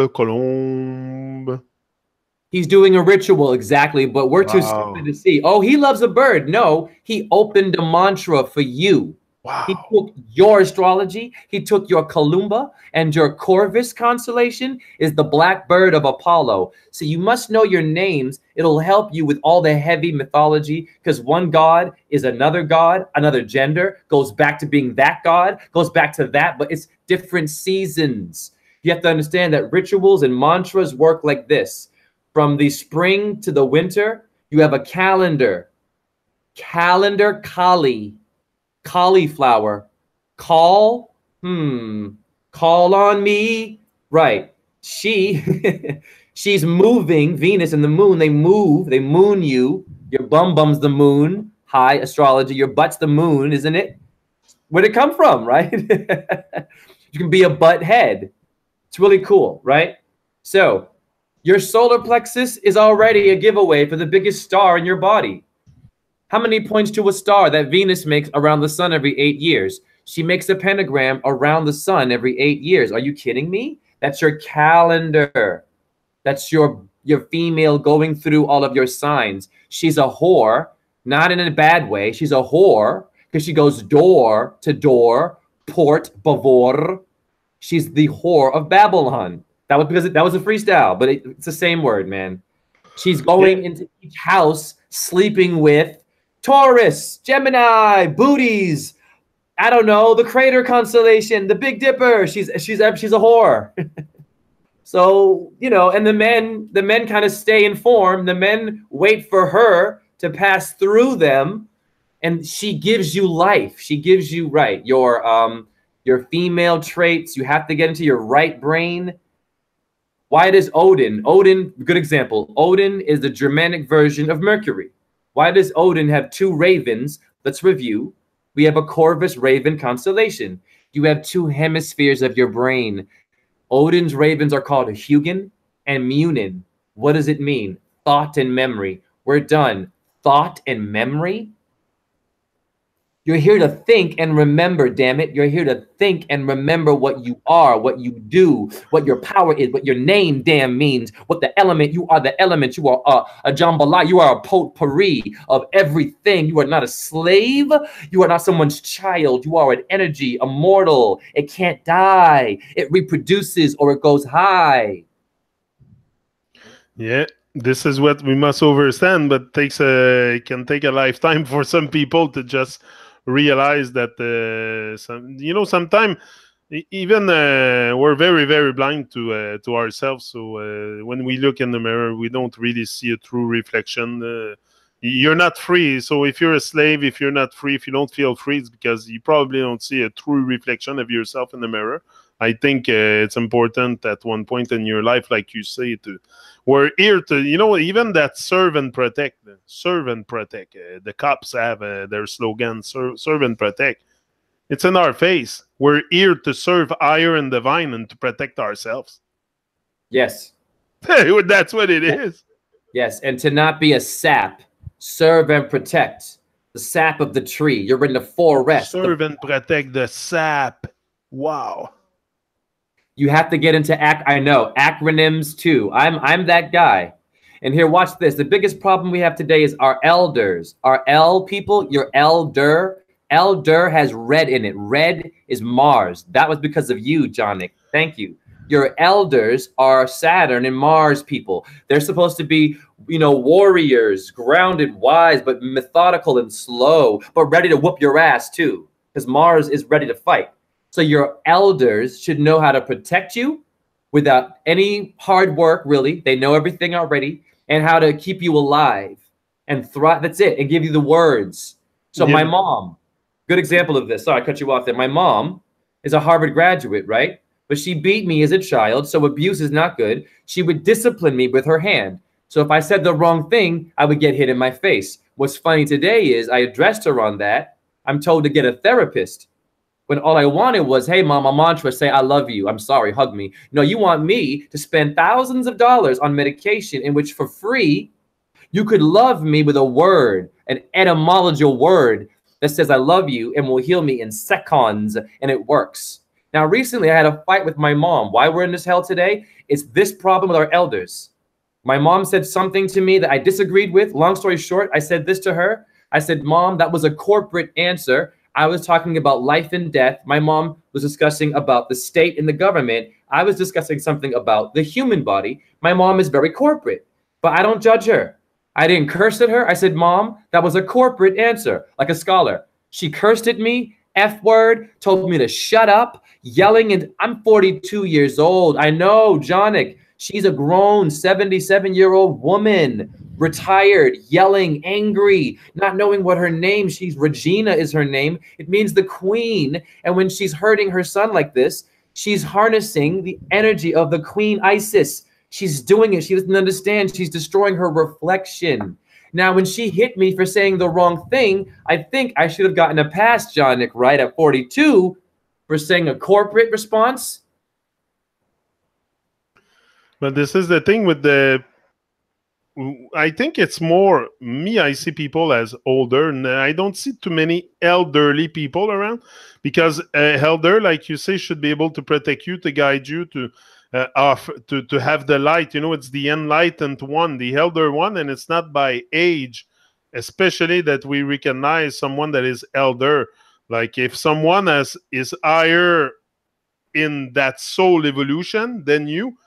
He's doing a ritual, exactly, but we're too stupid to see. Oh, he loves a bird. No, he opened a mantra for you. Wow. He took your astrology, he took your Columba, and your Corvus constellation is the black bird of Apollo. So you must know your names. It'll help you with all the heavy mythology, because one god, another gender, goes back to being that god, goes back to that, but it's different seasons. You have to understand that rituals and mantras work like this. From the spring to the winter, you have a calendar. Calendar Kali. Cauliflower. Call, call on me. Right. She's moving. Venus and the moon, they move. They moon you. Your bum's the moon. Hi, astrology. Your butt's the moon, isn't it? Where'd it come from, right? You can be a butt head. It's really cool, right? So your solar plexus is already a giveaway for the biggest star in your body. How many points to a star that Venus makes around the sun every 8 years? She makes a pentagram around the sun every 8 years. Are you kidding me? That's your calendar. That's your female going through all of your signs. She's a whore, not in a bad way. She's a whore because she goes door to door, port, bavor. She's the whore of Babylon. That was because that was a freestyle, but it's the same word, man. She's going into each house, sleeping with Taurus, Gemini, booties. I don't know, the Crater constellation, the Big Dipper. She's a whore. So, you know, and the men kind of stay informed. The men wait for her to pass through them, and she gives you life. She gives you your female traits. You have to get into your right brain. Why does Odin, good example. Odin is the Germanic version of Mercury. Why does Odin have 2 ravens? Let's review. We have a Corvus raven constellation. You have 2 hemispheres of your brain. Odin's ravens are called Hugin and Munin. What does it mean? Thought and memory. We're done. Thought and memory? You're here to think and remember, damn it. You're here to think and remember what you are, what you do, what your power is, what your name damn means, what the element, you are the element, you are a jambalaya, you are a potpourri of everything. You are not a slave. You are not someone's child. You are an energy, immortal. It can't die. It reproduces or it goes high. Yeah. This is what we must understand, but it can take a lifetime for some people to just realize that sometimes even we're very, very blind to ourselves. So when we look in the mirror, we don't really see a true reflection. You're not free. So if you're a slave, if you're not free, if you don't feel free, it's because you probably don't see a true reflection of yourself in the mirror. I think it's important at one point in your life, like you say, we're here to, even that serve and protect. Serve and protect. The cops have their slogan, serve and protect. It's in our face. We're here to serve higher and divine and to protect ourselves. Yes. That's what it is. Yes, and to not be a sap. Serve and protect. The sap of the tree. You're in the forest. Serve and protect the sap. Wow. You have to get into I know acronyms too. I'm that guy. And here, watch this. The biggest problem we have today is our elders. Our L people, your elder. Elder has red in it. Red is Mars. That was because of you, Jonik. Thank you. Your elders are Saturn and Mars people. They're supposed to be, warriors, grounded, wise, but methodical and slow, but ready to whoop your ass too, because Mars is ready to fight. So your elders should know how to protect you without any hard work, really. They know everything already, and how to keep you alive and thrive. That's it. And give you the words. So my mom, good example of this. Sorry, I cut you off there. My mom is a Harvard graduate, right? But she beat me as a child, so abuse is not good. She would discipline me with her hand. So if I said the wrong thing, I would get hit in my face. What's funny today is I addressed her on that. I'm told to get a therapist. When all I wanted was, hey, mom, a mantra, say, I love you. I'm sorry, hug me. No, you want me to spend thousands of dollars on medication in which for free, you could love me with a word, an etymology word that says I love you and will heal me in seconds, and it works. Now, recently, I had a fight with my mom. Why we're in this hell today? It's this problem with our elders. My mom said something to me that I disagreed with. Long story short, I said this to her. I said, Mom, that was a corporate answer. I was talking about life and death. My mom was discussing about the state and the government. I was discussing something about the human body. My mom is very corporate, but I don't judge her. I didn't curse at her. I said, Mom, that was a corporate answer, like a scholar. She cursed at me, F word, told me to shut up, yelling, and I'm 42 years old. I know, Jonik, she's a grown 77-year-old woman. retired, yelling, angry, not knowing what her name, Regina is her name. It means the queen. And when she's hurting her son like this, she's harnessing the energy of the queen Isis. She's doing it. She doesn't understand. She's destroying her reflection. Now, when she hit me for saying the wrong thing, I think I should have gotten a pass, John Nick, right at 42 for saying a corporate response. But this is the thing with the, I think it's more me. I see people as older, and I don't see too many elderly people around, because elder, like you say, should be able to protect you, to guide you, to have the light. You know, it's the enlightened one, the elder one, and it's not by age, especially that we recognize someone that is elder. Like if someone is higher in that soul evolution than you,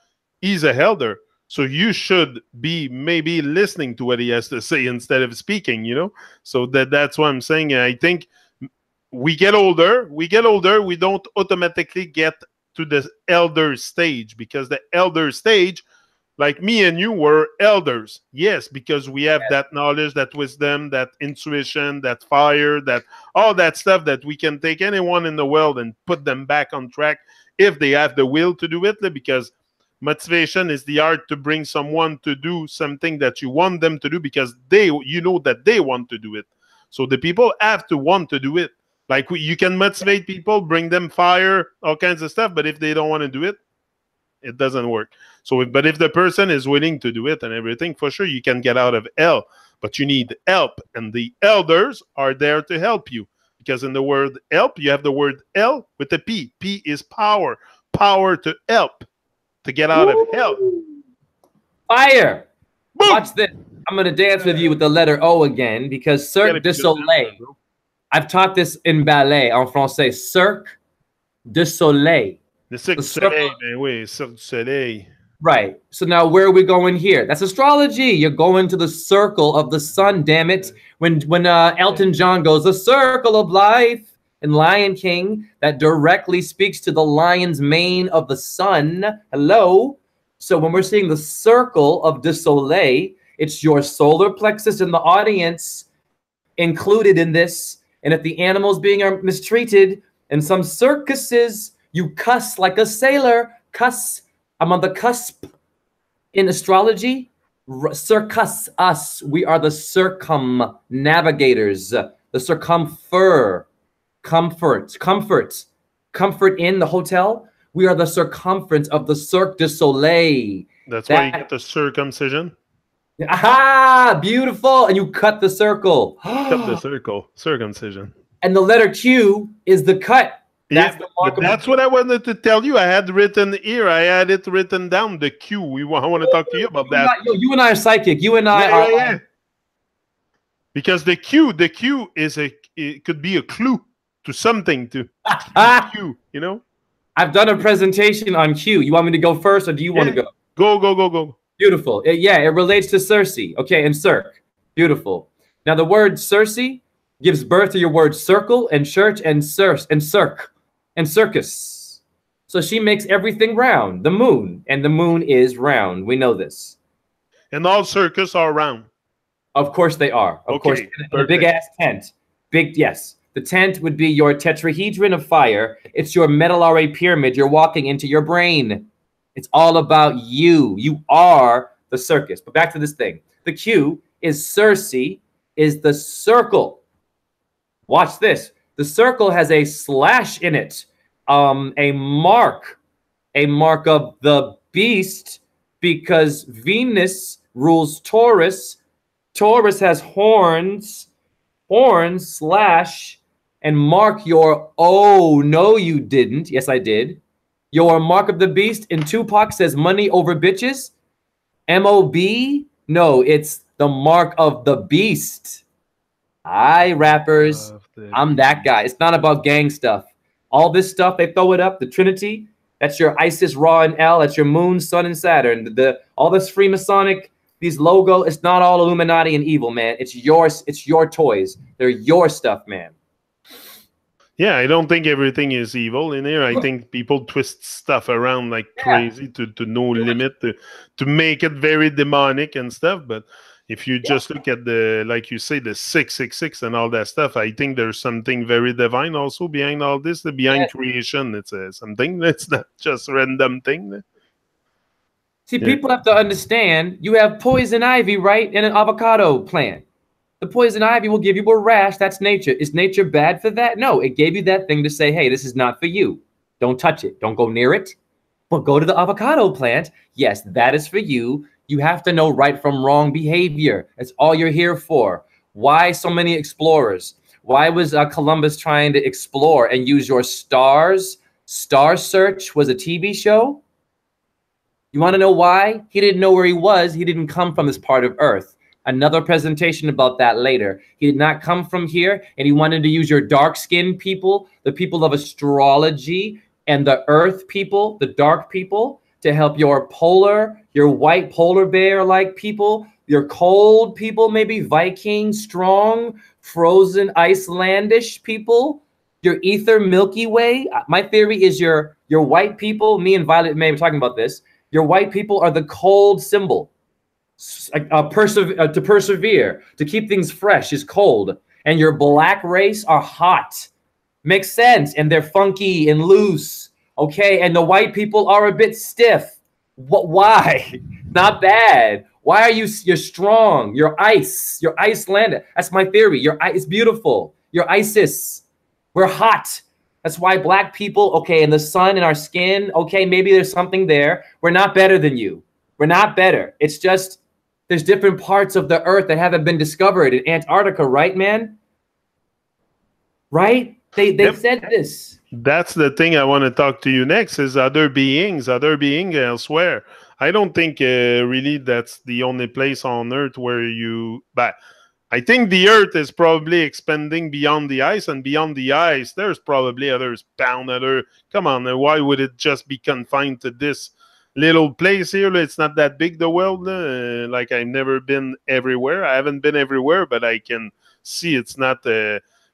he's a elder. So you should be maybe listening to what he has to say instead of speaking, you know? So that's what I'm saying. I think we get older, we don't automatically get to the elder stage, because the elder stage, like me and you, were elders. Yes, because we have that knowledge, that wisdom, that intuition, that fire, that all that stuff that we can take anyone in the world and put them back on track if they have the will to do it, because motivation is the art to bring someone to do something that you want them to do, because you know that they want to do it. So the people have to want to do it. Like you can motivate people, bring them fire, all kinds of stuff, but if they don't want to do it, it doesn't work. So, but if the person is willing to do it and everything, for sure you can get out of hell. But you need help, and the elders are there to help you, because in the word help, you have the word L with a P. P is power, power to help, to get out of hell. Fire! Boom! Watch this. I'm going to dance with you with the letter O again, because Cirque du Soleil. I've taught this in ballet, en français. Cirque du Soleil. The Cirque du Soleil, ben oui, Cirque du Soleil. Right. So now where are we going here? That's astrology. You're going to the circle of the sun, damn it. When Elton John goes, the circle of life, in Lion King, that directly speaks to the lion's mane of the sun. Hello. So when we're seeing the circle of du Soleil, it's your solar plexus in the audience included in this. And if the animals being mistreated in some circuses, you cuss like a sailor. Cuss. I'm on the cusp. In astrology, circus us. We are the circumnavigators, the circumfer. Comfort in the hotel. We are the circumference of the Cirque du Soleil. That's why you get the circumcision. Aha! Beautiful. And you cut the circle. Cut the circle. Circumcision. And the letter Q is the cut. That's, that's what I wanted to tell you. I had written here. I had it written down. The Q. I want to talk to you about that. You and I are psychic. You and I are. Yeah. Because the Q is it could be a clue to something, to Q, you know? I've done a presentation on Q. You want me to go first, or do you want to go? Go. Beautiful. It relates to Circe. Okay, and Cirque. Beautiful. Now, the word Circe gives birth to your word circle and church and cirque and circus. So she makes everything round, the moon, and the moon is round. We know this. And all circus are round. Of course they are. Of course. A big-ass tent. Yes. The tent would be your tetrahedron of fire. It's your medullary pyramid. You're walking into your brain. It's all about you. You are the circus. But back to this thing. The Q is Circe, is the circle. Watch this. The circle has a slash in it, a mark of the beast, because Venus rules Taurus. Taurus has horns, slash, and mark your, oh, no, you didn't. Yes, I did. Your mark of the beast in Tupac says money over bitches. M-O-B? No, it's the mark of the beast. Hi, rappers. I'm that guy. It's not about gang stuff. All this stuff, they throw it up, the Trinity. That's your Isis, Ra, and El. That's your moon, sun, and Saturn. All this Freemasonic, these logo, it's not all Illuminati and evil, man. It's yours. It's your toys. They're your stuff, man. Yeah, I don't think everything is evil in here. I think people twist stuff around like crazy to no limit, to make it very demonic and stuff. But if you just look at the, like you say, the 666 and all that stuff, I think there's something very divine also behind all this, behind creation. It's something that's not just random thing. See, people have to understand, you have poison ivy, right, in an avocado plant. The poison ivy will give you a rash. That's nature. Is nature bad for that? No, it gave you that thing to say, hey, this is not for you. Don't touch it. Don't go near it. But go to the avocado plant. Yes, that is for you. You have to know right from wrong behavior. That's all you're here for. Why so many explorers? Why was Columbus trying to explore and use your stars? Star Search was a TV show. You want to know why? He didn't know where he was. He didn't come from this part of Earth. Another presentation about that later. He did not come from here, and he wanted to use your dark-skinned people, the people of astrology, and the Earth people, the dark people, to help your white polar bear-like people, your cold people, maybe Viking, strong, frozen, Icelandish people, your ether Milky Way. My theory is your white people, me and Violet May were talking about this, your white people are the cold symbol. To persevere, to keep things fresh is cold. And your black race are hot. Makes sense. And they're funky and loose. Okay. And the white people are a bit stiff. Why? Not bad. Why are you're strong? You're ice. You're Icelandic. That's my theory. It's beautiful. You're ISIS. We're hot. That's why black people, okay, and the sun in our skin, okay, maybe there's something there. We're not better than you. We're not better. It's just there's different parts of the earth that haven't been discovered in Antarctica, right, man? Right? They said this. That's the thing I want to talk to you next is other beings elsewhere. I don't think really that's the only place on earth where but I think the earth is probably expanding beyond the ice, and beyond the ice, there's probably others bound other. Come on, why would it just be confined to this little place here? It's not that big, the world. Like, I've never been everywhere. I haven't been everywhere, but I can see it's not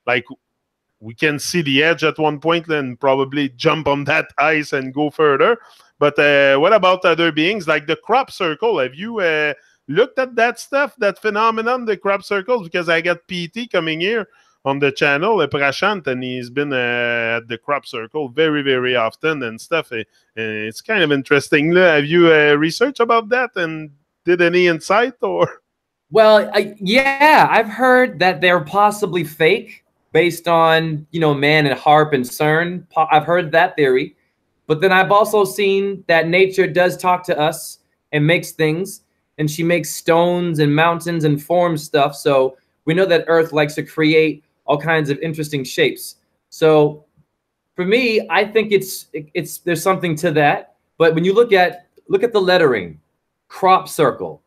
like we can see the edge at one point and probably jump on that ice and go further. But what about other beings like the crop circle? Have you looked at that stuff, that phenomenon, the crop circles? Because I got PT coming here on the channel, Prashant, and he's been at the crop circle very, very often and stuff. It's kind of interesting. Have you researched about that and did any insight or? Well, yeah, I've heard that they're possibly fake based on, Man and HAARP and CERN. I've heard that theory. But then I've also seen that nature does talk to us and makes things. And she makes stones and mountains and forms stuff. So we know that Earth likes to create all kinds of interesting shapes. So for me, I think there's something to that. But when you look at the lettering, crop circle,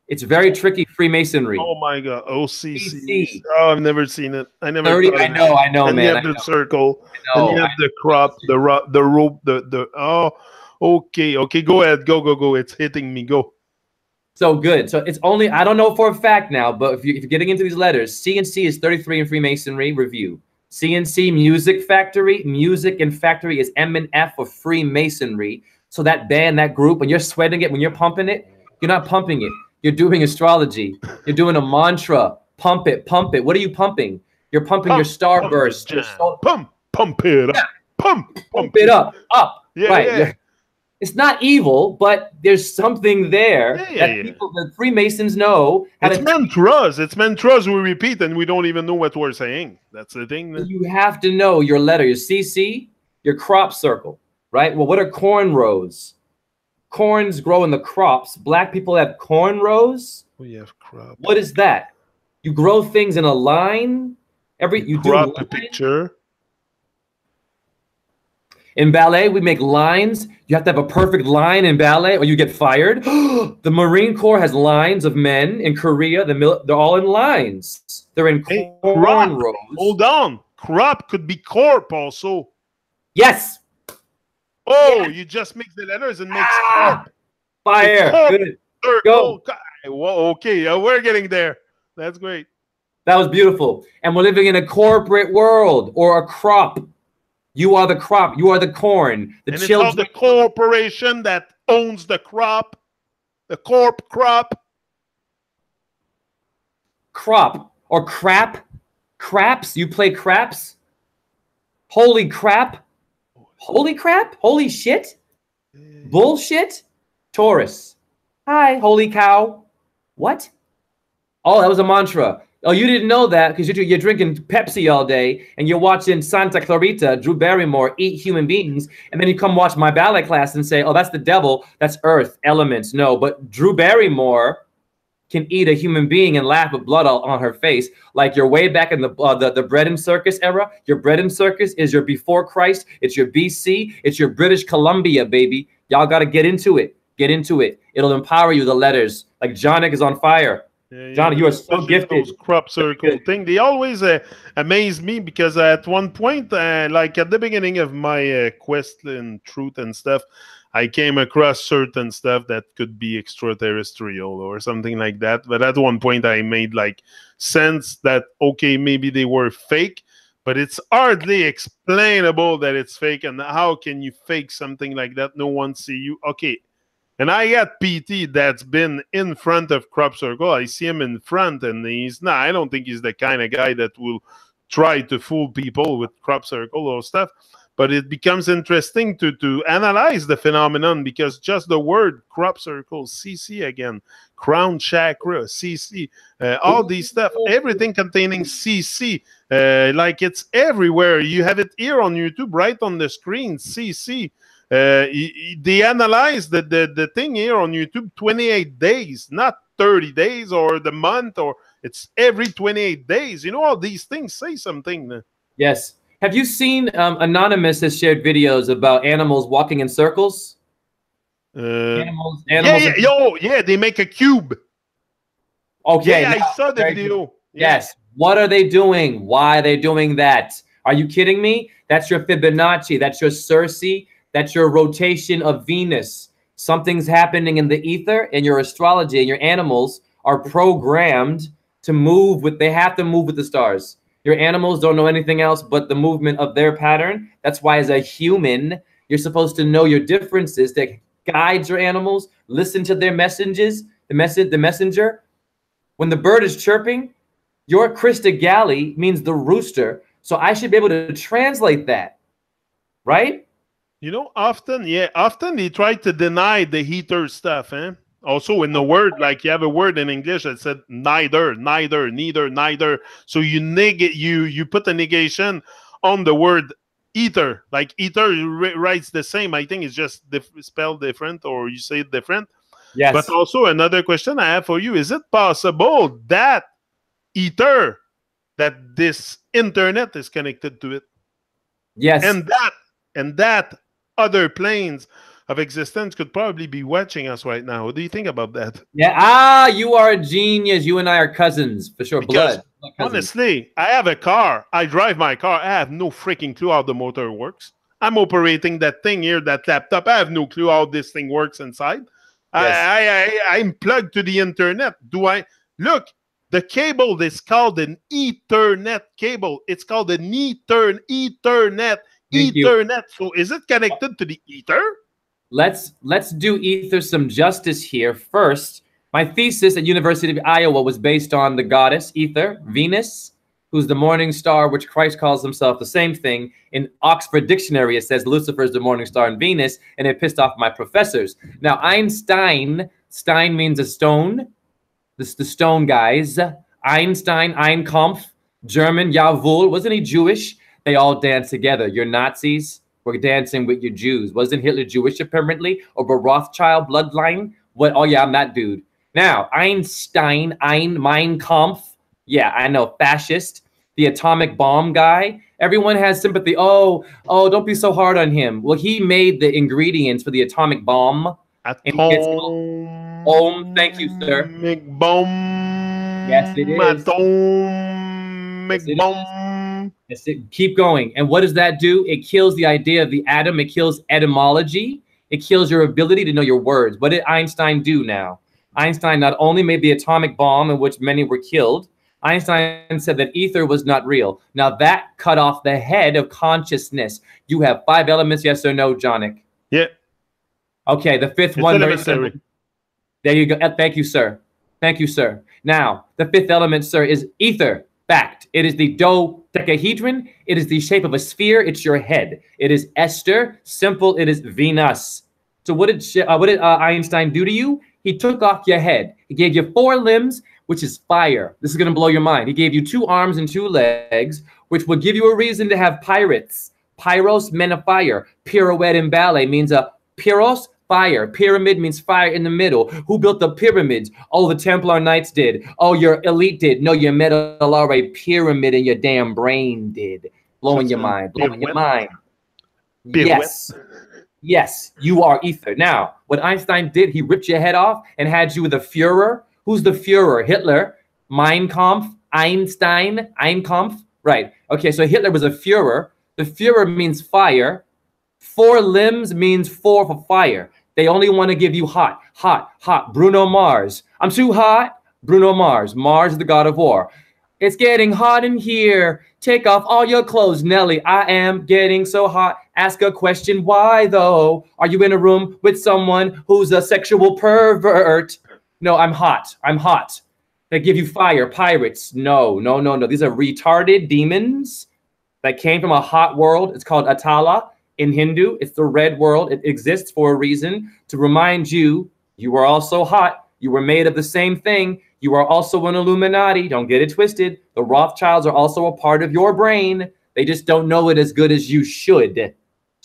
it's very tricky Freemasonry. Oh my God, OCC. Oh, I've never seen it. I never. I know, and man. You have the circle, and you have the crop, the rope, the. Oh, okay. Go ahead. Go. It's hitting me. Go. So good. So it's only, I don't know for a fact now, but if you're getting into these letters, CNC is 33 in Freemasonry review. CNC Music and Factory is M and F for Freemasonry. So that band, that group, when you're sweating it, when you're pumping it, you're not pumping it. You're doing astrology. You're doing a mantra. Pump it. What are you pumping? You're pumping your starburst. Pump it up. Pump it up. Yeah, right. Yeah. It's not evil, but there's something there people, the Freemasons know. It's mantras we repeat, and we don't even know what we're saying. That's the thing. You have to know your letter, your CC, your crop circle, right? Well, what are corn rows? Corns grow in the crops. Black people have corn rows. We have crop. What is that? You grow things in a line. You crop a picture. In ballet, we make lines. You have to have a perfect line in ballet or you get fired. The Marine Corps has lines of men. In Korea, they're all in lines. They're in corn rows. Hold on. Crop could be corp also. Yes. Oh, you just mix the letters and make corp. Fire. Good. Go. Okay, we're getting there. That's great. That was beautiful. And we're living in a corporate world or a crop. You are the crop. You are the corn. The children. It's the corporation that owns the crop. The crop. crop, or crap. Craps? You play craps? Holy crap. Holy crap? Holy shit? Bullshit? Taurus. Hi, holy cow. What? Oh, that was a mantra. Oh, you didn't know that because you're drinking Pepsi all day and you're watching Santa Clarita, Drew Barrymore, eat human beings. And then you come watch my ballet class and say, oh, that's the devil. That's earth, elements. No, but Drew Barrymore can eat a human being and laugh with blood on her face. Like you're way back in the bread and circus era. Your bread and circus is your before Christ. It's your BC. It's your British Columbia, baby. Y'all got to get into it. Get into it. It'll empower you, the letters. Like Jonik is on fire. Yeah, Johnny, you are so gifted. Those crop circle thing, they always amaze me because at one point, like at the beginning of my quest in truth and stuff, I came across certain stuff that could be extraterrestrial or something like that. But at one point, I made like sense that, okay, maybe they were fake, but it's hardly explainable that it's fake. And how can you fake something like that? No one see you. Okay. And I got PT that's been in front of Crop Circle. I see him in front, and I don't think he's the kind of guy that will try to fool people with Crop Circle or stuff. But it becomes interesting to analyze the phenomenon because just the word Crop Circle, CC again, crown chakra, CC, all these stuff, everything containing CC, like it's everywhere. You have it here on YouTube, right on the screen, CC. They analyze the thing here on YouTube 28 days, not 30 days or the month, or it's every 28 days. You know, all these things say something. Yes. Have you seen Anonymous has shared videos about animals walking in circles? Animals. Yeah, they make a cube. Okay. Yeah, I saw the video. Yes. What are they doing? Why are they doing that? Are you kidding me? That's your Fibonacci. That's your Circe. That's your rotation of Venus. Something's happening in the ether, and your astrology and your animals are programmed to move with, they have to move with the stars. Your animals don't know anything else but the movement of their pattern. That's why as a human, you're supposed to know your differences that guides your animals, listen to their messages, the messenger. When the bird is chirping, your Krista Galley means the rooster. So I should be able to translate that, right? You know, often they try to deny the heater stuff, eh? Also in the word, like you have a word in English that said neither. So you put a negation on the word ether. Like ether writes the same. I think it's just spelled different, or you say it different. Yes. But also another question I have for you, is it possible that ether, that this internet is connected to it? Yes. And that other planes of existence could probably be watching us right now. What do you think about that? Yeah. You are a genius. You and I are cousins for sure. Because honestly, I have a car. I drive my car. I have no freaking clue how the motor works. I'm operating that thing here, that laptop. I have no clue how this thing works inside. Yes. I'm plugged to the internet. Look, the cable is called an Ethernet cable. It's called an Ethernet. Ethernet. So is it connected to the ether? Let's do ether some justice here. First, my thesis at University of Iowa was based on the goddess Ether, Venus, who's the morning star, which Christ calls himself the same thing. In Oxford Dictionary, it says Lucifer is the morning star in Venus, and it pissed off my professors. Now, Stein means a stone. This the stone guys. Einstein, Einkampf, German, Jawohl. Wasn't he Jewish? They all dance together. Your Nazis were dancing with your Jews. Wasn't Hitler Jewish apparently? Or a Rothschild bloodline? What? Oh, yeah, I'm that dude. Now, Einstein, Mein Kampf. Yeah, I know. Fascist. The atomic bomb guy. Everyone has sympathy. Oh, don't be so hard on him. Well, he made the ingredients for the atomic bomb. Thank you, sir. Bomb. Yes, it is. Atomic bomb. Yes, keep going. And what does that do? It kills the idea of the atom. It kills etymology. It kills your ability to know your words. What did Einstein do now? Einstein not only made the atomic bomb in which many were killed, Einstein said that ether was not real. Now that cut off the head of consciousness. You have 5 elements, yes or no, Jonik? Yeah. Okay, the fifth one. Very simple. There you go. Thank you, sir. Thank you, sir. Now, the fifth element, sir, is ether. Fact. It is the dodecahedron. It is the shape of a sphere. It's your head. It is Esther. Simple. It is Venus. So what did Einstein do to you? He took off your head. He gave you 4 limbs, which is fire. This is going to blow your mind. He gave you 2 arms and 2 legs, which will give you a reason to have pirates. Pyros, men of fire. Pirouette in ballet means a pyros, fire. Pyramid means fire in the middle. Who built the pyramids? Oh, the Templar Knights did. Oh, your elite did. No, your medullary pyramid in your damn brain did. Blowing your mind. Blowing your mind. Yes. Yes, you are ether. Now, what Einstein did, he ripped your head off and had you with a Führer. Who's the Führer? Hitler. Mein Kampf. Einstein. Ein Kampf. Right. Okay, so Hitler was a Führer. The Führer means fire. 4 limbs means 4 for fire. They only want to give you hot, hot, hot. Bruno Mars. I'm too hot. Bruno Mars. Mars is the god of war. It's getting hot in here. Take off all your clothes, Nelly. I am getting so hot. Ask a question. Why, though? Are you in a room with someone who's a sexual pervert? No, I'm hot. I'm hot. They give you fire. Pirates. No, no, no, no. These are retarded demons that came from a hot world. It's called Atala. In Hindu, it's the red world. It exists for a reason to remind you, you are also hot. You were made of the same thing. You are also an Illuminati. Don't get it twisted. The Rothschilds are also a part of your brain. They just don't know it as good as you should.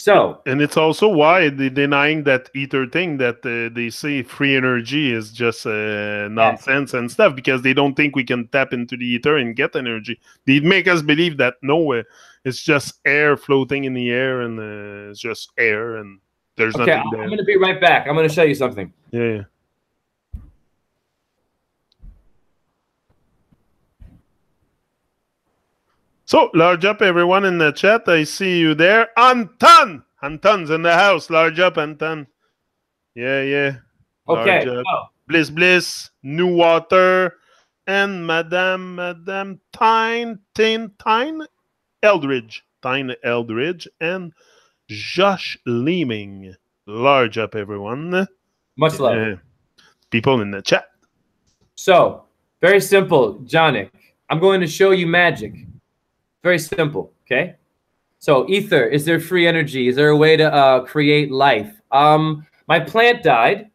So, and it's also why they're denying that ether thing that they say free energy is just nonsense and stuff, because they don't think we can tap into the ether and get energy. They make us believe that no, it's just air floating in the air, and it's just air, and there's nothing there. I'm going to be right back. I'm going to show you something. Yeah. So, large up everyone in the chat. I see you there. Anton! Anton's in the house. Large up, Anton. Yeah, yeah. Okay. Large up. Bliss, Bliss, New Water, and Madame Tyne Eldridge. Tyne Eldridge, and Josh Leeming. Large up, everyone. Much love. People in the chat. So, very simple, Jonik. I'm going to show you magic. Very simple, okay? So ether, is there free energy? Is there a way to create life? My plant died,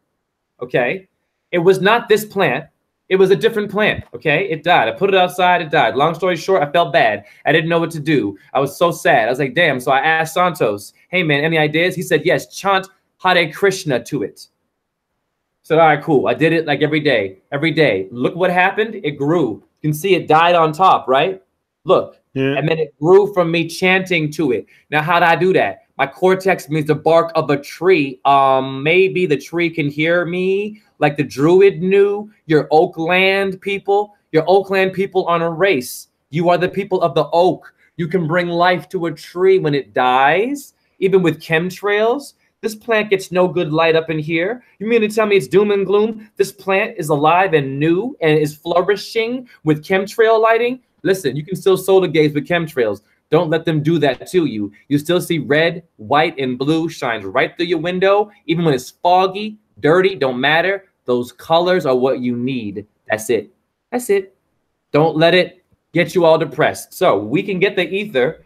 okay? It was not this plant. It was a different plant, okay? It died. I put it outside, it died. Long story short, I felt bad. I didn't know what to do. I was so sad. I was like, damn. So I asked Santos, hey, man, any ideas? He said, yes, chant Hare Krishna to it. I said, all right, cool. I did it like every day, every day. Look what happened. It grew. You can see it died on top, right? Look. Yeah. And then it grew from me chanting to it. Now, how did I do that? My cortex means the bark of a tree. Maybe the tree can hear me like the druid knew. Your Oakland people, your Oakland people on a race. You are the people of the oak. You can bring life to a tree when it dies, even with chemtrails. This plant gets no good light up in here. You mean to tell me it's doom and gloom? This plant is alive and new and is flourishing with chemtrail lighting? Listen, you can still solar gaze with chemtrails. Don't let them do that to you. You still see red, white, and blue shines right through your window. Even when it's foggy, dirty, don't matter. Those colors are what you need. That's it. That's it. Don't let it get you all depressed. So we can get the ether,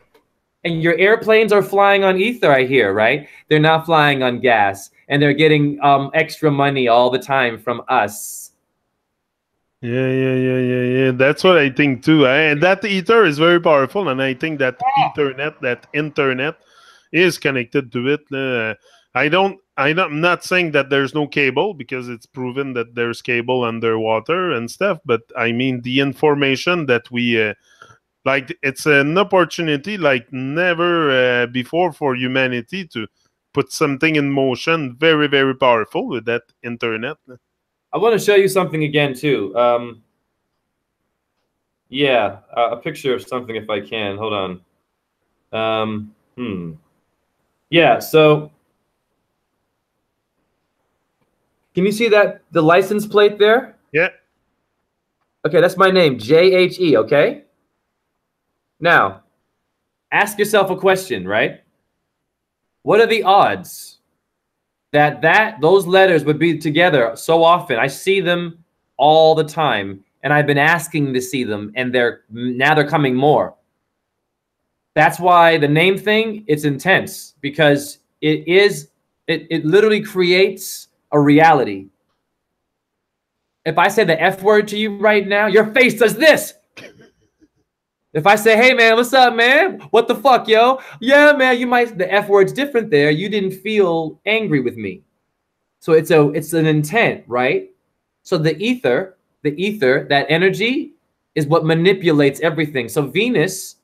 and your airplanes are flying on ether, I hear, right? They're not flying on gas, and they're getting extra money all the time from us. Yeah. That's what I think too. And that ether is very powerful, and I think that internet is connected to it. I'm not saying that there's no cable, because it's proven that there's cable underwater and stuff. But I mean, the information that we like, it's an opportunity like never before for humanity to put something in motion. Very, very powerful with that internet. I want to show you something again, too. Yeah, a picture of something if I can. Hold on. Yeah, so can you see that, the license plate there? Yeah. Okay, that's my name, J-H-E, okay? Now, ask yourself a question, right? What are the odds that those letters would be together so often? I see them all the time, and I've been asking to see them, and now they're coming more. That's why the name thing, it's intense, because it literally creates a reality. If I say the F word to you right now, your face does this. If I say, hey, man, what's up, man? What the fuck, yo? Yeah, man, the F word's different there. You didn't feel angry with me. So it's an intent, right? So the ether, that energy is what manipulates everything. So Venus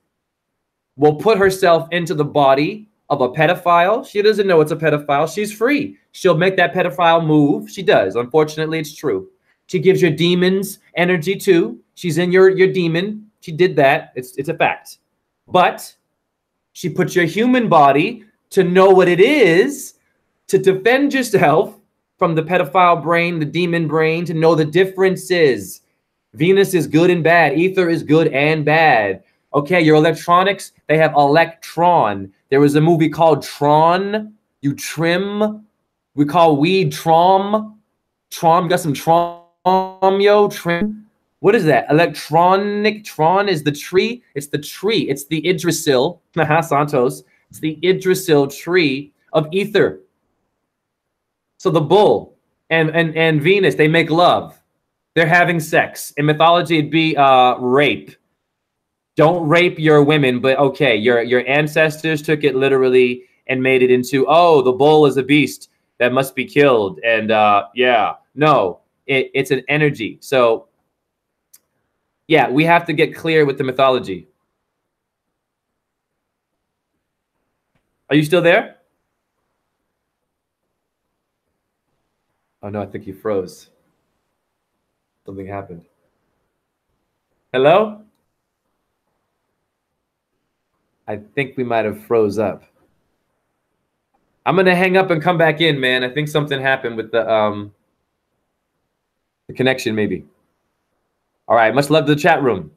will put herself into the body of a pedophile. She doesn't know it's a pedophile. She's free. She'll make that pedophile move. She does. Unfortunately, it's true. She gives your demons energy too. She's in your demon. She did that. It's a fact. But she puts your human body to know what it is, to defend yourself from the pedophile brain, the demon brain, to know the differences. Venus is good and bad. Ether is good and bad. Okay, your electronics, they have electron. There was a movie called Tron. You trim. We call weed trom. Trom, got some trom, yo, trim. What is that? Electronic tron is the tree. It's the tree. It's the Yggdrasil. Santos. It's the Yggdrasil tree of ether. So the bull and Venus, they make love. They're having sex. In mythology, it'd be rape. Don't rape your women, but okay, your ancestors took it literally and made it into, oh, the bull is a beast that must be killed. And yeah, no, it's an energy. So yeah, we have to get clear with the mythology. Are you still there? Oh no, I think you froze. Something happened. Hello? I think we might have froze up. I'm gonna hang up and come back in, man. I think something happened with the connection, maybe. All right, much love to the chat room.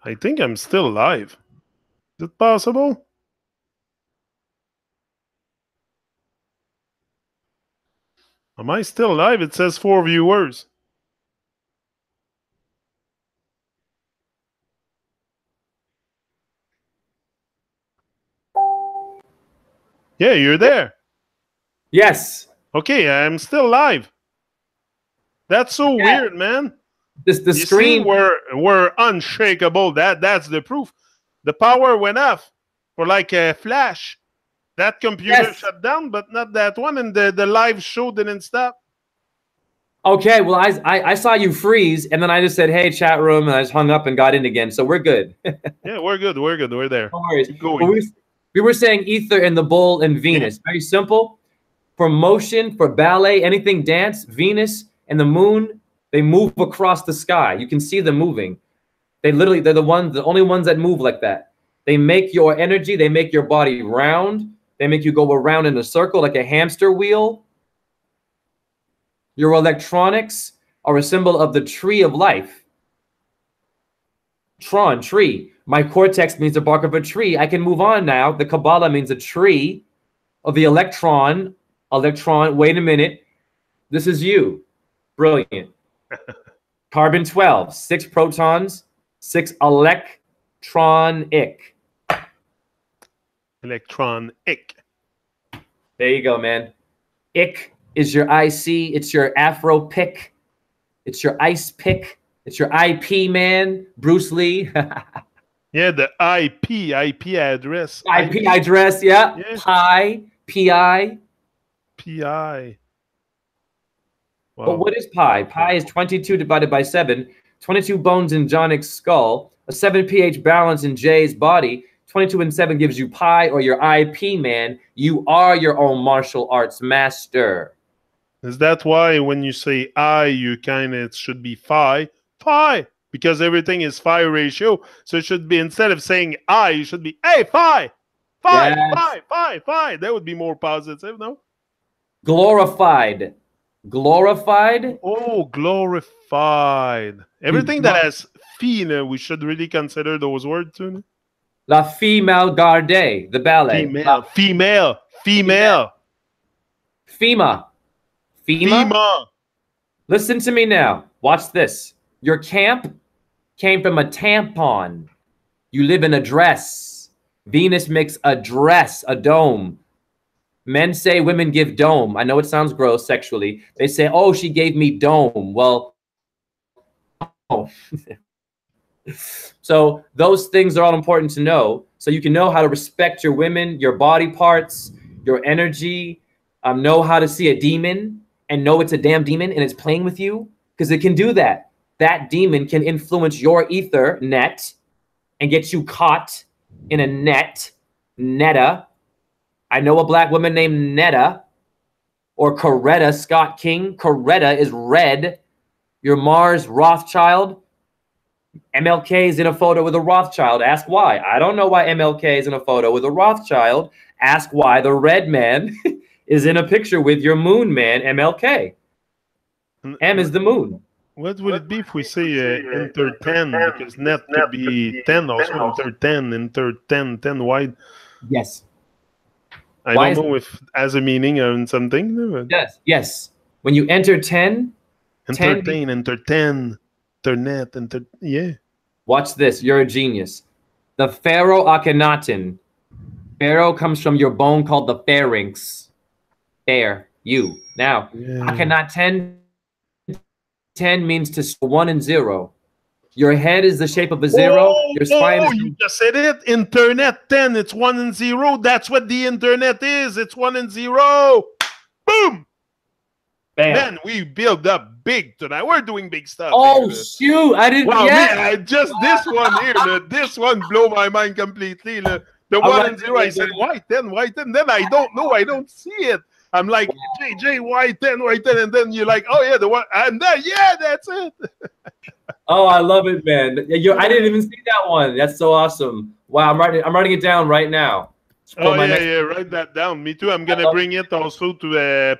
I think I'm still live. Is it possible? Am I still live? It says 4 viewers. Yeah, you're there. Yes. Okay, I'm still live. That's so weird, man. The you screen. See, we're unshakable. That's the proof. The power went off for like a flash. That computer shut down, but not that one, and the live show didn't stop. Okay, well, I saw you freeze, and then I just said, hey, chat room, and I just hung up and got in again. So we're good. Yeah, we're good. We're good. We're there. No worries. Well, we were saying ether and the bull and Venus. Yeah. Very simple. For motion, for ballet, anything dance, Venus and the moon, they move across the sky. You can see them moving. They're the only ones that move like that. They make your energy, they make your body round. They make you go around in a circle like a hamster wheel. Your electronics are a symbol of the tree of life. Tron, tree. My cortex means the bark of a tree. I can move on now. The Kabbalah means a tree of the electron. Electron, wait a minute. This is you. Brilliant. Carbon 12, 6 protons, 6 electronic. Electronic. There you go, man. Ick is your IC. It's your Afro pick. It's your ice pick. It's your IP, man. Bruce Lee. Yeah, the IP address. IP address, yeah. Pi, PI. PI. Wow. But what is pi? Pi is 22 divided by 7. 22 bones in Johnnick's skull. A 7 pH balance in Jay's body. 22 and 7 gives you pi or your IP, man. You are your own martial arts master. Is that why when you say I, you kind of, it should be phi? Phi! Because everything is phi ratio. So it should be, instead of saying I, you should be, hey, phi! Five, Yes. five, five, five. That would be more positive, no? Glorified. Glorified. Oh, glorified. Everything that has fee, we should really consider those words too. La Female Garde, the ballet. Female, female, female. FEMA. FEMA. FEMA. Listen to me now. Watch this. Your camp came from a tampon. You live in a dress. Venus makes a dress, a dome. Men say women give dome. I know it sounds gross sexually. They say, oh, she gave me dome. Well, oh. So those things are all important to know. So you can know how to respect your women, your body parts, your energy, know how to see a demon and know it's a damn demon and it's playing with you, because it can do that. That demon can influence your ether net and get you caught in a net, netta. I know a black woman named Netta, or Coretta Scott King. Coretta is red. Your Mars Rothschild. MLK is in a photo with a Rothschild. Ask why. I don't know why MLK is in a photo with a Rothschild. Ask why the red man is in a picture with your moon man, MLK. M is the moon. What would it be if we say enter 10? Because net could be 10 also. Enter 10, enter 10, 10 wide. Yes. I don't know if as a meaning on something. Yes, yes. When you enter 10, entertain, enter 10, internet, enter, yeah. Watch this. You're a genius. The Pharaoh Akhenaten. Pharaoh comes from your bone called the pharynx. There, you. Now, Akhenaten, 10 means to 1 and 0. Your head is the shape of a 0. Your spine is... you just said it. Internet 10, it's 1 and 0. That's what the internet is. It's 1 and 0. Boom. Bam. Man, we build up big tonight. We're doing big stuff. Oh, shoot. I didn't... Wow, man, just this one here. This one blew my mind completely. The 1 and 0, I said, why 10, why 10? Then I don't know. I don't see it. I'm like, JJ, why 10, why 10? And then you're like, oh, yeah, the one. And then, yeah, that's it. Oh, I love it, man. I didn't even see that one. That's so awesome. Wow, I'm writing it down right now. Oh, yeah, write that down. Me too. I'm going to bring it also to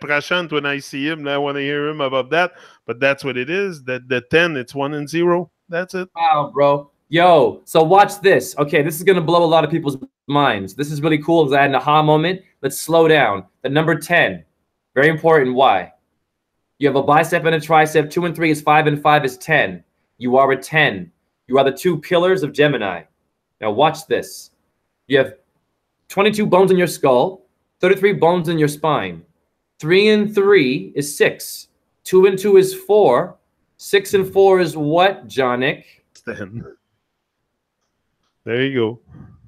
Prashant when I see him. I want to hear him about that. But that's what it is. The 10, it's 1 and 0. That's it. Wow, bro. Yo, so watch this. Okay, this is going to blow a lot of people's minds. This is really cool because I had an aha moment. Let's slow down. The number 10, very important. Why? You have a bicep and a tricep. 2 and 3 is 5 and 5 is 10. You are a 10. You are the 2 pillars of Gemini. Now watch this. You have 22 bones in your skull, 33 bones in your spine. 3 and 3 is 6. 2 and 2 is 4. 6 and 4 is what, Jonick? 10. There you go.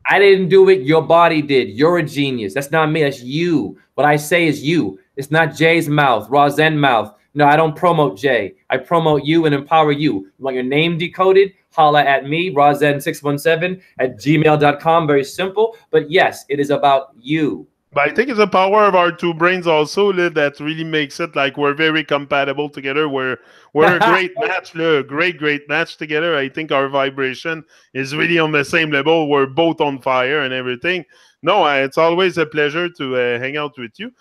I didn't do it. Your body did. You're a genius. That's not me. That's you. What I say is you. It's not Jay's mouth, ZEN mouth. No, I don't promote Jay. I promote you and empower you. You want your name decoded? Holla at me, RazZen617@gmail.com. Very simple. But yes, it is about you. But I think it's the power of our 2 brains also that really makes it like we're very compatible together. We're a great match, great match together. I think our vibration is really on the same level. We're both on fire and everything. No, it's always a pleasure to hang out with you.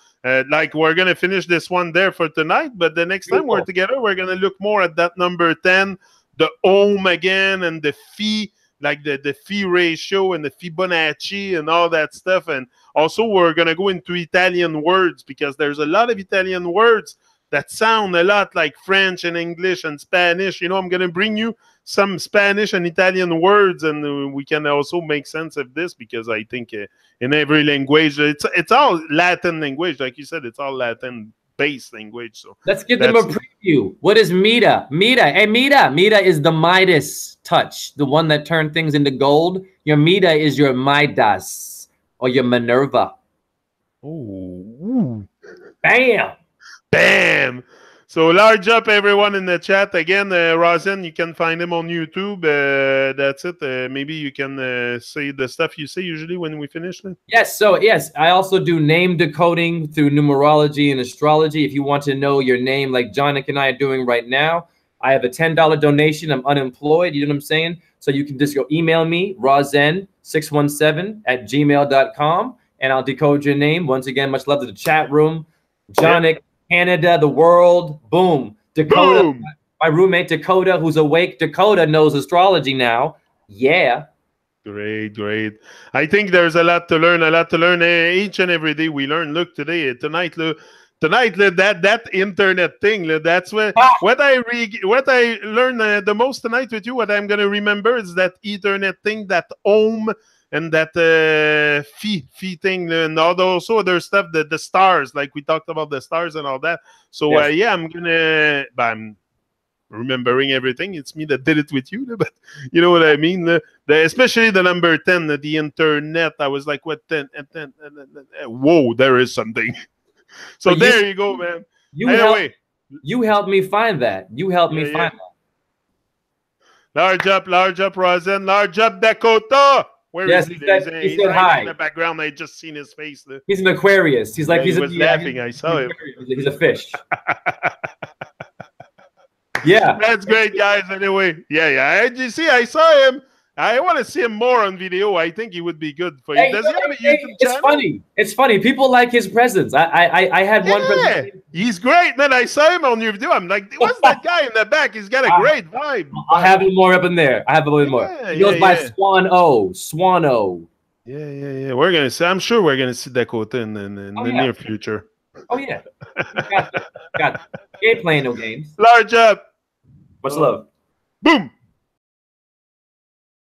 Like we're going to finish this one there for tonight, but the next time we're together, we're going to look more at that number 10, the ohm again, and the phi, like the phi ratio and the Fibonacci and all that stuff. And also we're going to go into Italian words because there's a lot of Italian words that sound a lot like French and English and Spanish. You know, I'm going to bring you some Spanish and Italian words, and we can also make sense of this because I think in every language, it's all Latin language. Like you said, it's all Latin-based language. So let's give them a preview. What is Mita? Hey, Mita is the Midas touch, the one that turned things into gold. Your Mita is your Midas or your Minerva. Oh, bam. Bam! So large up everyone in the chat. Again, ZEN, you can find him on YouTube. That's it. Maybe you can say the stuff you say usually when we finish it. Yes, so yes, I also do name decoding through numerology and astrology. If you want to know your name like Jonick and I are doing right now, I have a $10 donation. I'm unemployed. You know what I'm saying? So you can just go email me, rawzen617@gmail.com, and I'll decode your name. Once again, much love to the chat room. Jonic, Canada, the world, boom. Dakota, Boom. my roommate Dakota, who's awake. Dakota knows astrology now. Yeah. Great, great. I think there's a lot to learn, each and every day we learn. Look, tonight, that internet thing, that's what I learned the most tonight with you. What I'm gonna remember is that Ethernet thing, that ohm, and that phi thing, and also other stuff. The stars, like we talked about the stars and all that. So Yes. yeah, I'm remembering everything. It's me that did it with you, but you know what I mean. Especially the number 10, the internet. I was like, what 10? And whoa, there is something. So there you go, man. You helped me find that. You helped me find that. Large up, Rosen. Large up, Dakota. Where is he? He said hi. In the background. I just seen his face. He's an Aquarius. He's like, he was laughing. I saw him. He's a fish. Yeah, that's great, guys. Anyway, you see, I saw him. I want to see him more on video. I think he would be good for you. Does he have a YouTube channel? It's funny. People like his presence. I had one. He's great. Then I saw him on your video. I'm like, what's that guy in the back? He's got a great vibe. I have him more up in there. I have a little more. He goes by Swano. Yeah. We're gonna see. I'm sure we're gonna see Dakota in the near future. Oh yeah. Got it. He ain't playing no games. Large up. Much love. Boom.